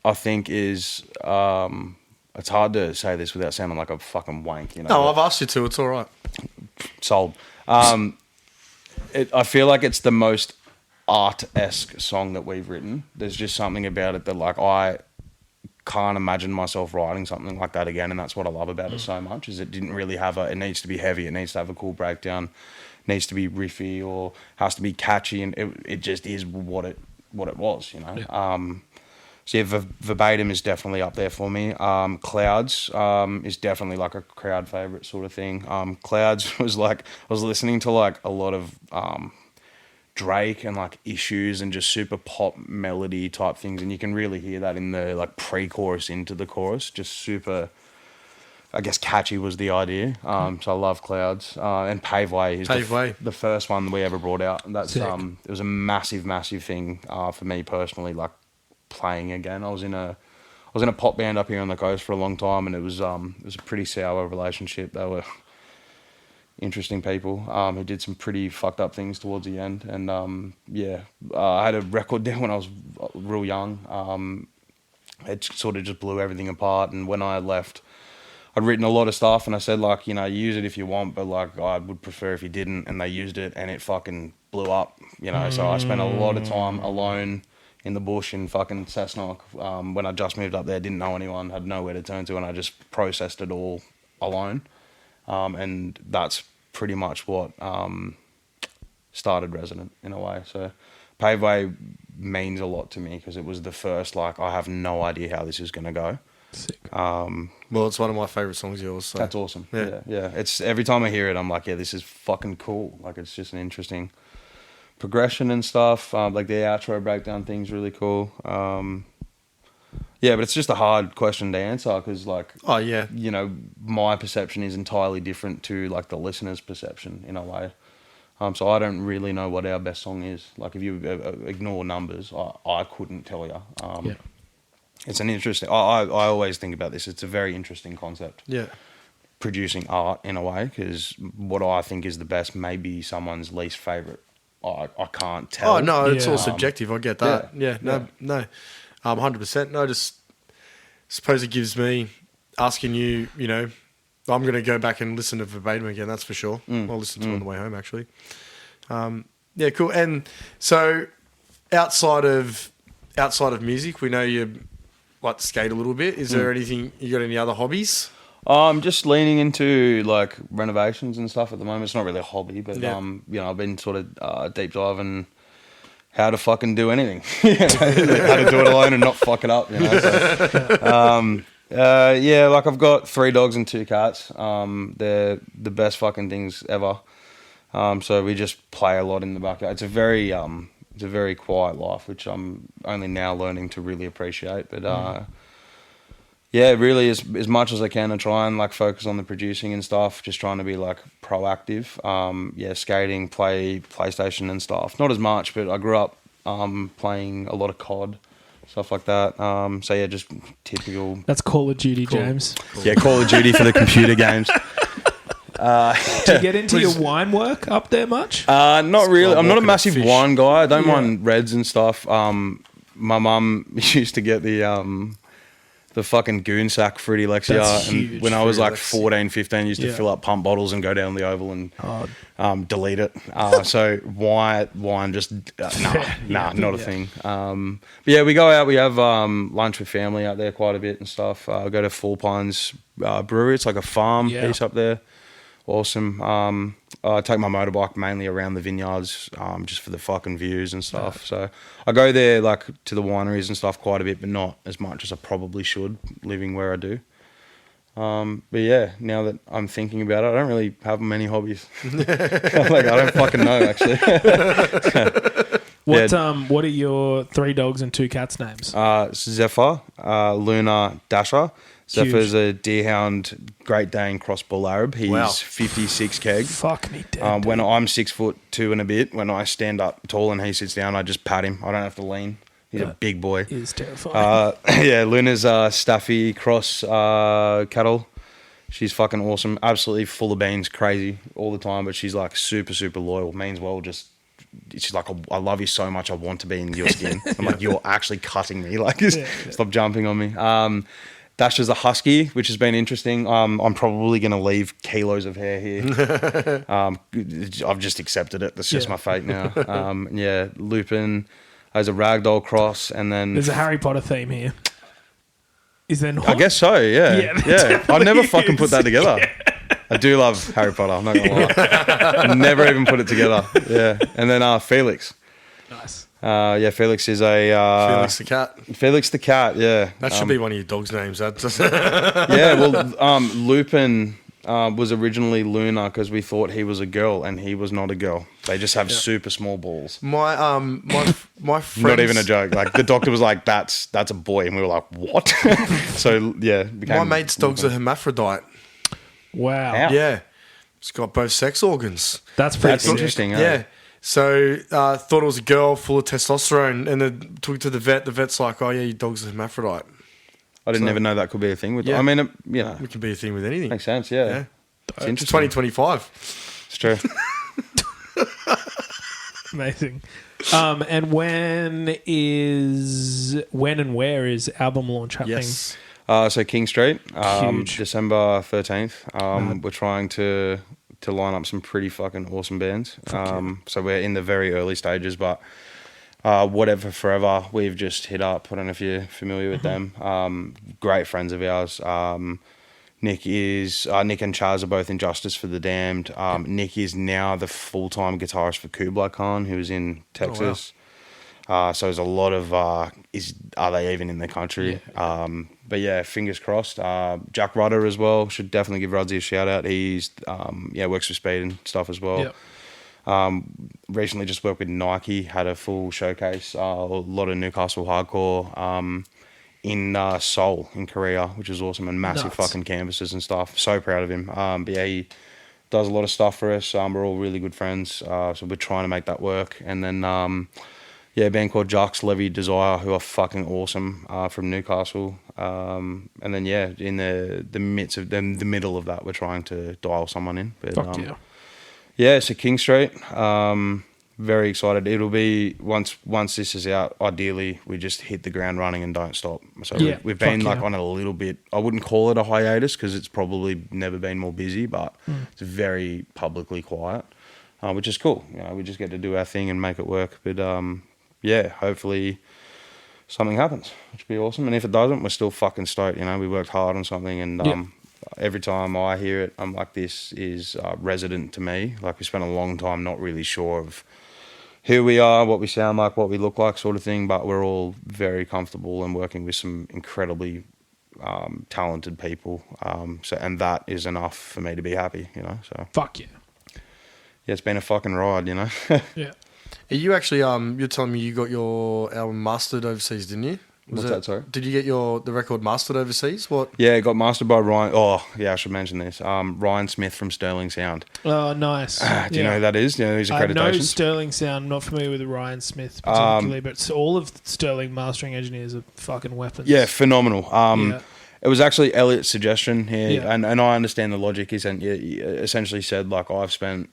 I think is it's hard to say this without sounding like a fucking wank. You know. No, I've asked you to. It's all right. Sold. I feel like it's the most art-esque song that we've written. There's just something about it that like I can't imagine myself writing something like that again, and that's what I love about it so much. Is it didn't really have it needs to be heavy, it needs to have a cool breakdown, it needs to be riffy or has to be catchy, and it just is what it was, you know. Yeah. So yeah, Verbatim is definitely up there for me. Clouds is definitely like a crowd favorite sort of thing. Clouds was like, I was listening to like a lot of Drake and like Issues and just super pop melody type things, and you can really hear that in the like pre-chorus into the chorus. Just super, I guess catchy was the idea. So I love Clouds. And Paveway is the first one we ever brought out. And that's it was a massive thing for me personally. Like playing again, I was in a pop band up here on the coast for a long time, and it was a pretty sour relationship. They were interesting people who did some pretty fucked up things towards the end, and I had a record deal when I was real young. It sort of just blew everything apart, and when I left, I'd written a lot of stuff, and I said like, you know, use it if you want, but like I would prefer if you didn't, and they used it, and it fucking blew up, you know. So I spent a lot of time alone in the bush in fucking Cessnock when I just moved up there, didn't know anyone, had nowhere to turn to, and I just processed it all alone. And that's pretty much what started Resident in a way. So Paveway means a lot to me because it was the first, like, I have no idea how this is going to go. Sick. Well, it's one of my favourite songs of yours. So. That's awesome. Yeah. It's every time I hear it, I'm like, yeah, this is fucking cool. Like, it's just an interesting progression and stuff. Like the outro breakdown thing's really cool. But it's just a hard question to answer because, like, you know, my perception is entirely different to like the listener's perception in a way. So I don't really know what our best song is. Like, if you ignore numbers, I couldn't tell you. It's an interesting. I always think about this. It's a very interesting concept. Yeah. Producing art in a way, because what I think is the best may be someone's least favorite. I can't tell. Oh no, it's all subjective. I get that. Yeah. No. 100%. No, just suppose it gives me asking you. You know, I'm going to go back and listen to Verbatim again. That's for sure. I'll listen to it on the way home. Actually. Yeah, cool. And so, outside of music, we know you like to skate a little bit. Is there anything you got? Any other hobbies? I'm just leaning into like renovations and stuff at the moment. It's not really a hobby, but you know, I've been sort of deep diving how to fucking do anything. How to do it alone and not fuck it up. You know. So, like I've got 3 dogs and 2 cats. They're the best fucking things ever. So we just play a lot in the backyard. It's a very quiet life, which I'm only now learning to really appreciate. But really as much as I can, I try and like focus on the producing and stuff, just trying to be like proactive. Skating, play PlayStation and stuff. Not as much, but I grew up playing a lot of COD, stuff like that. Just typical. That's Call of Duty, cool. James. Cool. Yeah, Call of Duty for the computer games. Do you get into your wine work up there much? Not really. I'm not a massive wine guy. I don't mind reds and stuff. My mum used to get the the fucking goon sack Fruity Lexia. That's And huge. when I was Fruity like Lexia. 14, 15, used to fill up pump bottles and go down the oval and delete it. So wine just, not a thing. But yeah, we go out, we have lunch with family out there quite a bit and stuff. I go to Four Pines Brewery. It's like a farm piece up there. Awesome. I take my motorbike mainly around the vineyards just for the fucking views and stuff. So I go there like to the wineries and stuff quite a bit, but not as much as I probably should living where I do. But yeah, now that I'm thinking about it, I don't really have many hobbies. Like I don't fucking know actually. What are your 3 dogs and 2 cats' names? Zephyr, Luna, Dasher. Zephyr's Huge. a deerhound, Great Dane cross bull Arab. He's 56 keg. Fuck me dead. When I'm 6'2" and a bit, when I stand up tall and he sits down, I just pat him. I don't have to lean. He's a big boy. He is terrifying. Luna's Staffy cross cattle. She's fucking awesome. Absolutely full of beans, crazy all the time, but she's like super, super loyal. Means well, just she's like, I love you so much, I want to be in your skin. I'm like, you're actually cutting me. Like, stop jumping on me. Dasher's a husky, which has been interesting. I'm probably going to leave kilos of hair here. I've just accepted it. That's just my fate now. Lupin has a ragdoll cross, and then There's a Harry Potter theme here. Is there not? I guess so. Yeah. I never fucking put that together. I do love Harry Potter. I'm not gonna lie. I never even put it together. Yeah, and then Felix. Nice. Felix is a Felix the cat. Felix the cat. Yeah, That should be one of your dog's names. That's Lupin was originally Luna because we thought he was a girl, and he was not a girl. They just have super small balls. my friends, Not even a joke. Like the doctor was like, "That's a boy," and we were like, "What?" So yeah, My mate's dog's a hermaphrodite. Wow. How? Yeah, it's got both sex organs. That's pretty That's sick. interesting. Yeah. So thought it was a girl full of testosterone, and then took it to the vet. The vet's like, "Oh yeah, your dog's a hermaphrodite." I didn't even know that could be a thing with. Yeah. I mean, It can be a thing with anything. makes sense. Yeah, Yeah. it's It's interesting. 2025. It's true. Amazing. And when and where is album launch happening? Yes. So King Street, Huge. December 13th. We're trying to line up some pretty fucking awesome bands. So we're in the very early stages, but Whatever Forever, we've just hit up. I don't know if you're familiar with them. Great friends of ours. Nick and Chaz are both in Justice for the Damned. Nick is now the full-time guitarist for Kublai Khan, who's in Texas. So there's a lot of are they even in the country? Yeah. But yeah, fingers crossed. Jack Rudder as well. Should definitely give Rudsy a shout out. He's works with Speed and stuff as well. Yep. Recently just worked with Nike, had a full showcase. A lot of Newcastle hardcore in Seoul in Korea, which is awesome, and massive fucking canvases and stuff. So proud of him. But yeah, he does a lot of stuff for us. We're all really good friends, so we're trying to make that work. And then a band called Jacques Levy Desire, who are fucking awesome, from Newcastle. And then in the midst of the middle of that, we're trying to dial someone in. But, Fuck yeah. yeah, so King Street. Very excited. It'll be once this is out. Ideally, we just hit the ground running and don't stop. So we've been on a little bit. I wouldn't call it a hiatus because it's probably never been more busy, but it's very publicly quiet, which is cool. We just get to do our thing and make it work. But hopefully something happens, which would be awesome. And if it doesn't, we're still fucking stoked. We worked hard on something, and every time I hear it, I'm like, this is resident to me. Like, we spent a long time not really sure of who we are, what we sound like, what we look like, sort of thing. But we're all very comfortable and working with some incredibly talented people. And that is enough for me to be happy. So Fuck yeah. Yeah, it's been a fucking ride. Yeah. Are you actually you're telling me you got your album mastered overseas, didn't you? What's that, sorry? Did you get the record mastered overseas? What? Yeah, it got mastered by Ryan. Oh, yeah, I should mention this. Ryan Smith from Sterling Sound. Oh, nice. Do you know who that is? Do you know his accreditations? I know Sterling Sound. I'm not familiar with Ryan Smith particularly, but all of Sterling mastering engineers are fucking weapons. Yeah, phenomenal. It was actually Elliot's suggestion here, and I understand the logic. He essentially said, like, I've spent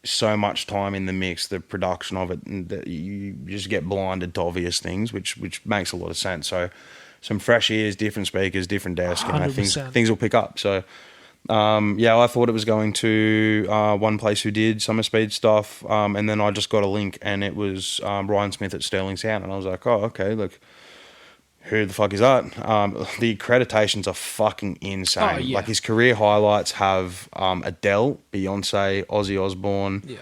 so much time in the mix, the production of it, and that you just get blinded to obvious things, which makes a lot of sense. So some fresh ears, different speakers, different desk, 100%. things will pick up. So, I thought it was going to one place who did Summer Speed stuff, and then I just got a link, and it was Ryan Smith at Sterling Sound, and I was like, oh, okay, look, who the fuck is that? The accreditations are fucking insane. Oh, yeah. Like his career highlights have Adele, Beyonce, Ozzy Osbourne. Yeah.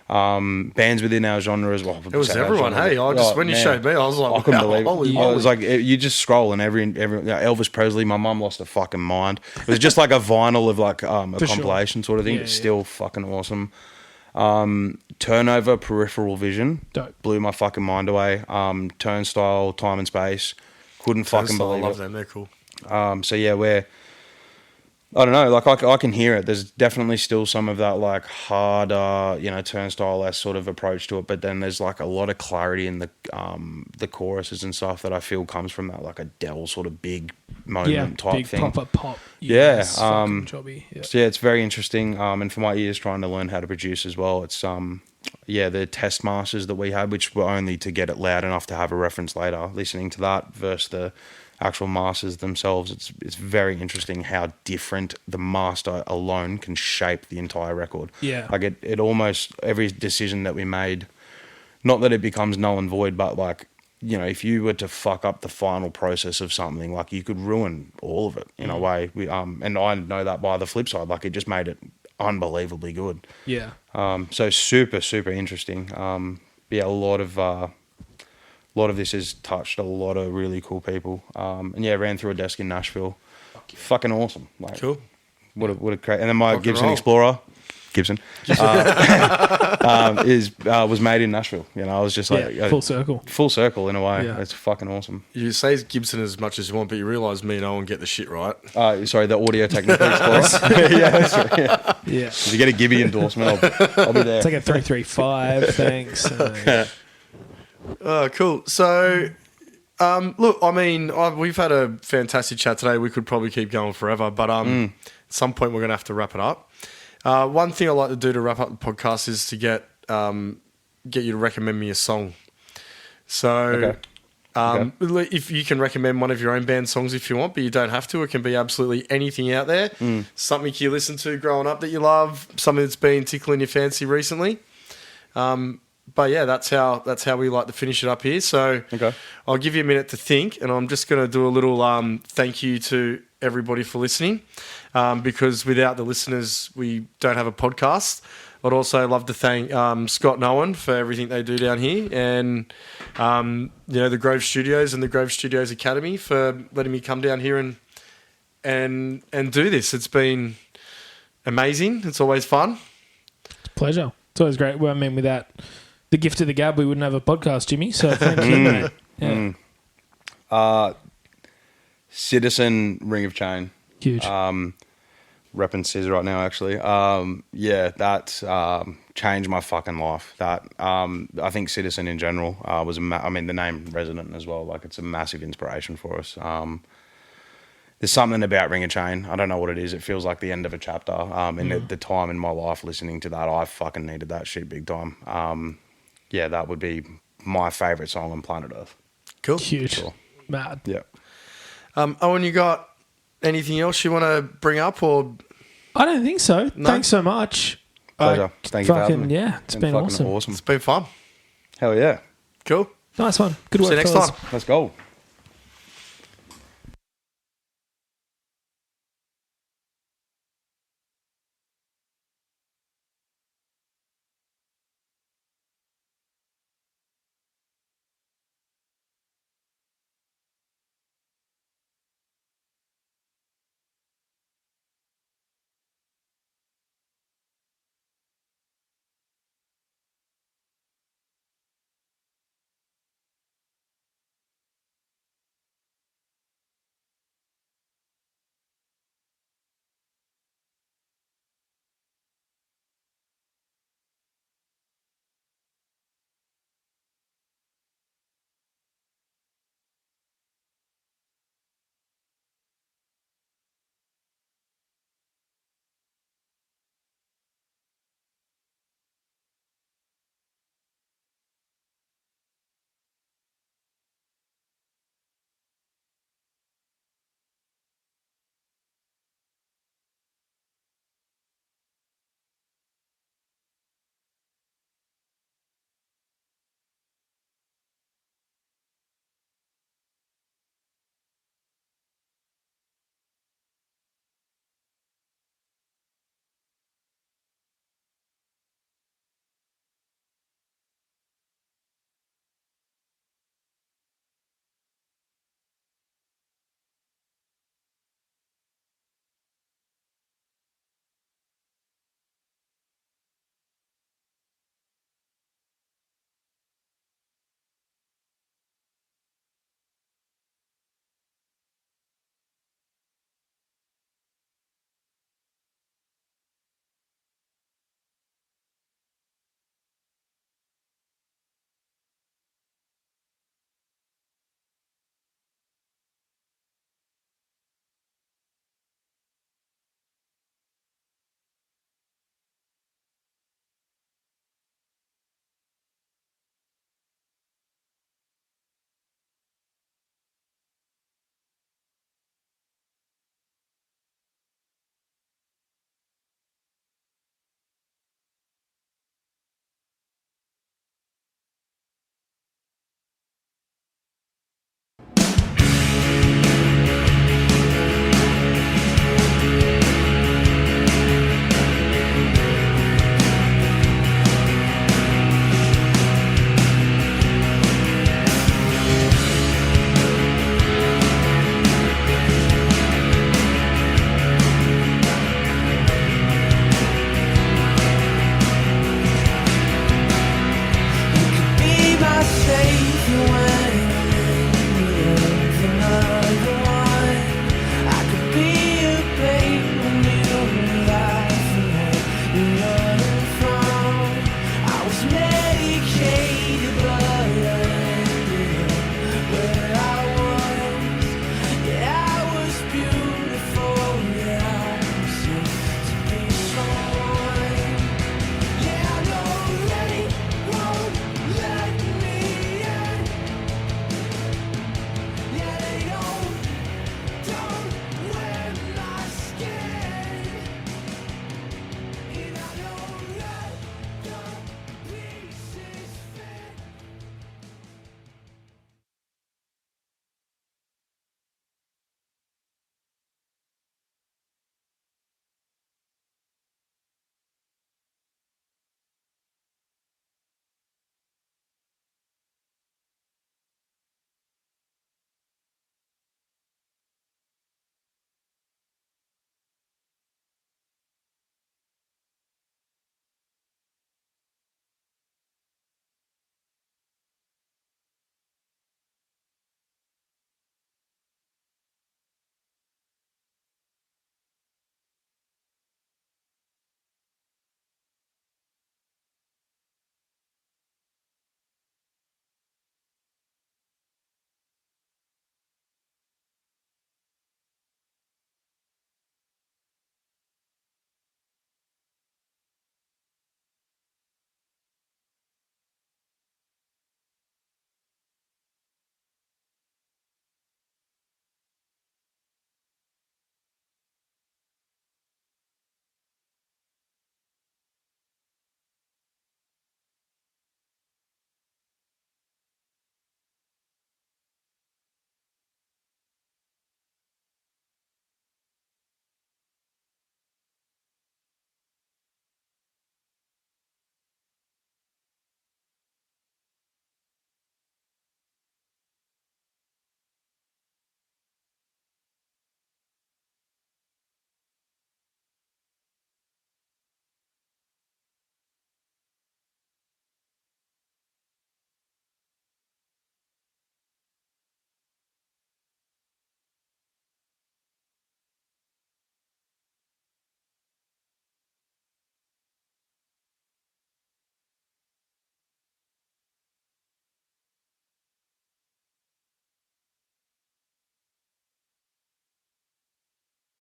Bands within our genre as well. It was everyone. Hey, when you showed me, I was like, I couldn't believe it. holy I was like, you just scroll and every Elvis Presley. My mum lost her fucking mind. It was just like a vinyl of like a compilation sort of thing. It's still fucking awesome. Turnover, Peripheral Vision, Dope. blew my fucking mind away. Turnstile, Time and Space, couldn't fucking believe it. I love them. They're cool. So yeah, I don't know, like I can hear it. There's definitely still some of that like harder, Turnstile-esque sort of approach to it, but then there's like a lot of clarity in the choruses and stuff that I feel comes from that like Adele sort of big moment type big thing. proper pop. Yeah, fucking jobby. Yeah. So yeah, it's very interesting. And for my ears trying to learn how to produce as well, it's the test masters that we had, which were only to get it loud enough to have a reference later. Listening to that versus the actual masters themselves, it's very interesting how different the master alone can shape the entire record. Yeah. Like it almost, every decision that we made, not that it becomes null and void, but like, if you were to fuck up the final process of something, like you could ruin all of it in a way. And I know that by the flip side, like it just made it unbelievably good. Yeah. So super, super interesting. A lot of this has touched a lot of really cool people. Ran through a desk in Nashville. Fucking awesome. Like, cool. What a great. And then my Rock and Gibson roll. Explorer, was made in Nashville. I was just like full circle. Full circle in a way. Yeah. It's fucking awesome. You say Gibson as much as you want, but you realise me and Owen get the shit right. Sorry, the Audio Technica Explorer. Yeah, that's right. Yeah. If you get a Gibby endorsement, I'll be there. It's like a 335. Thanks. Oh, cool. So, look, I mean, we've had a fantastic chat today. We could probably keep going forever, but at some point we're going to have to wrap it up. One thing I like to do to wrap up the podcast is to get you to recommend me a song. So, if you can recommend one of your own band songs if you want, but you don't have to. It can be absolutely anything out there. Something you listened to growing up that you love, something that's been tickling your fancy recently. But yeah, that's how we like to finish it up here. So I'll give you a minute to think, and I'm just going to do a little thank you to everybody for listening, because without the listeners, we don't have a podcast. I'd also love to thank Scott and Owen for everything they do down here, and the Grove Studios and the Grove Studios Academy for letting me come down here and do this. It's been amazing. It's always fun. Pleasure. It's always great. Well, I mean, without the gift of the gab, we wouldn't have a podcast, Jimmy. So thank you, mate. Yeah. Citizen, Ring of Chain. Huge. Repping Scissor right now, actually. That changed my fucking life. That I think Citizen in general was the name Resident as well. Like it's a massive inspiration for us. There's something about Ring of Chain. I don't know what it is. It feels like the end of a chapter. And the time in my life listening to that, I fucking needed that shit big time. That would be my favourite song on planet Earth. Cool. Huge. Sure. Mad. Yeah. Owen, you got anything else you want to bring up, or? I don't think so. No? Thanks so much. Pleasure. Thank you for having me. Yeah, it's been fucking awesome. It's been fun. Hell yeah. Cool. Nice one. Good work, See you next fellas. time. Let's go.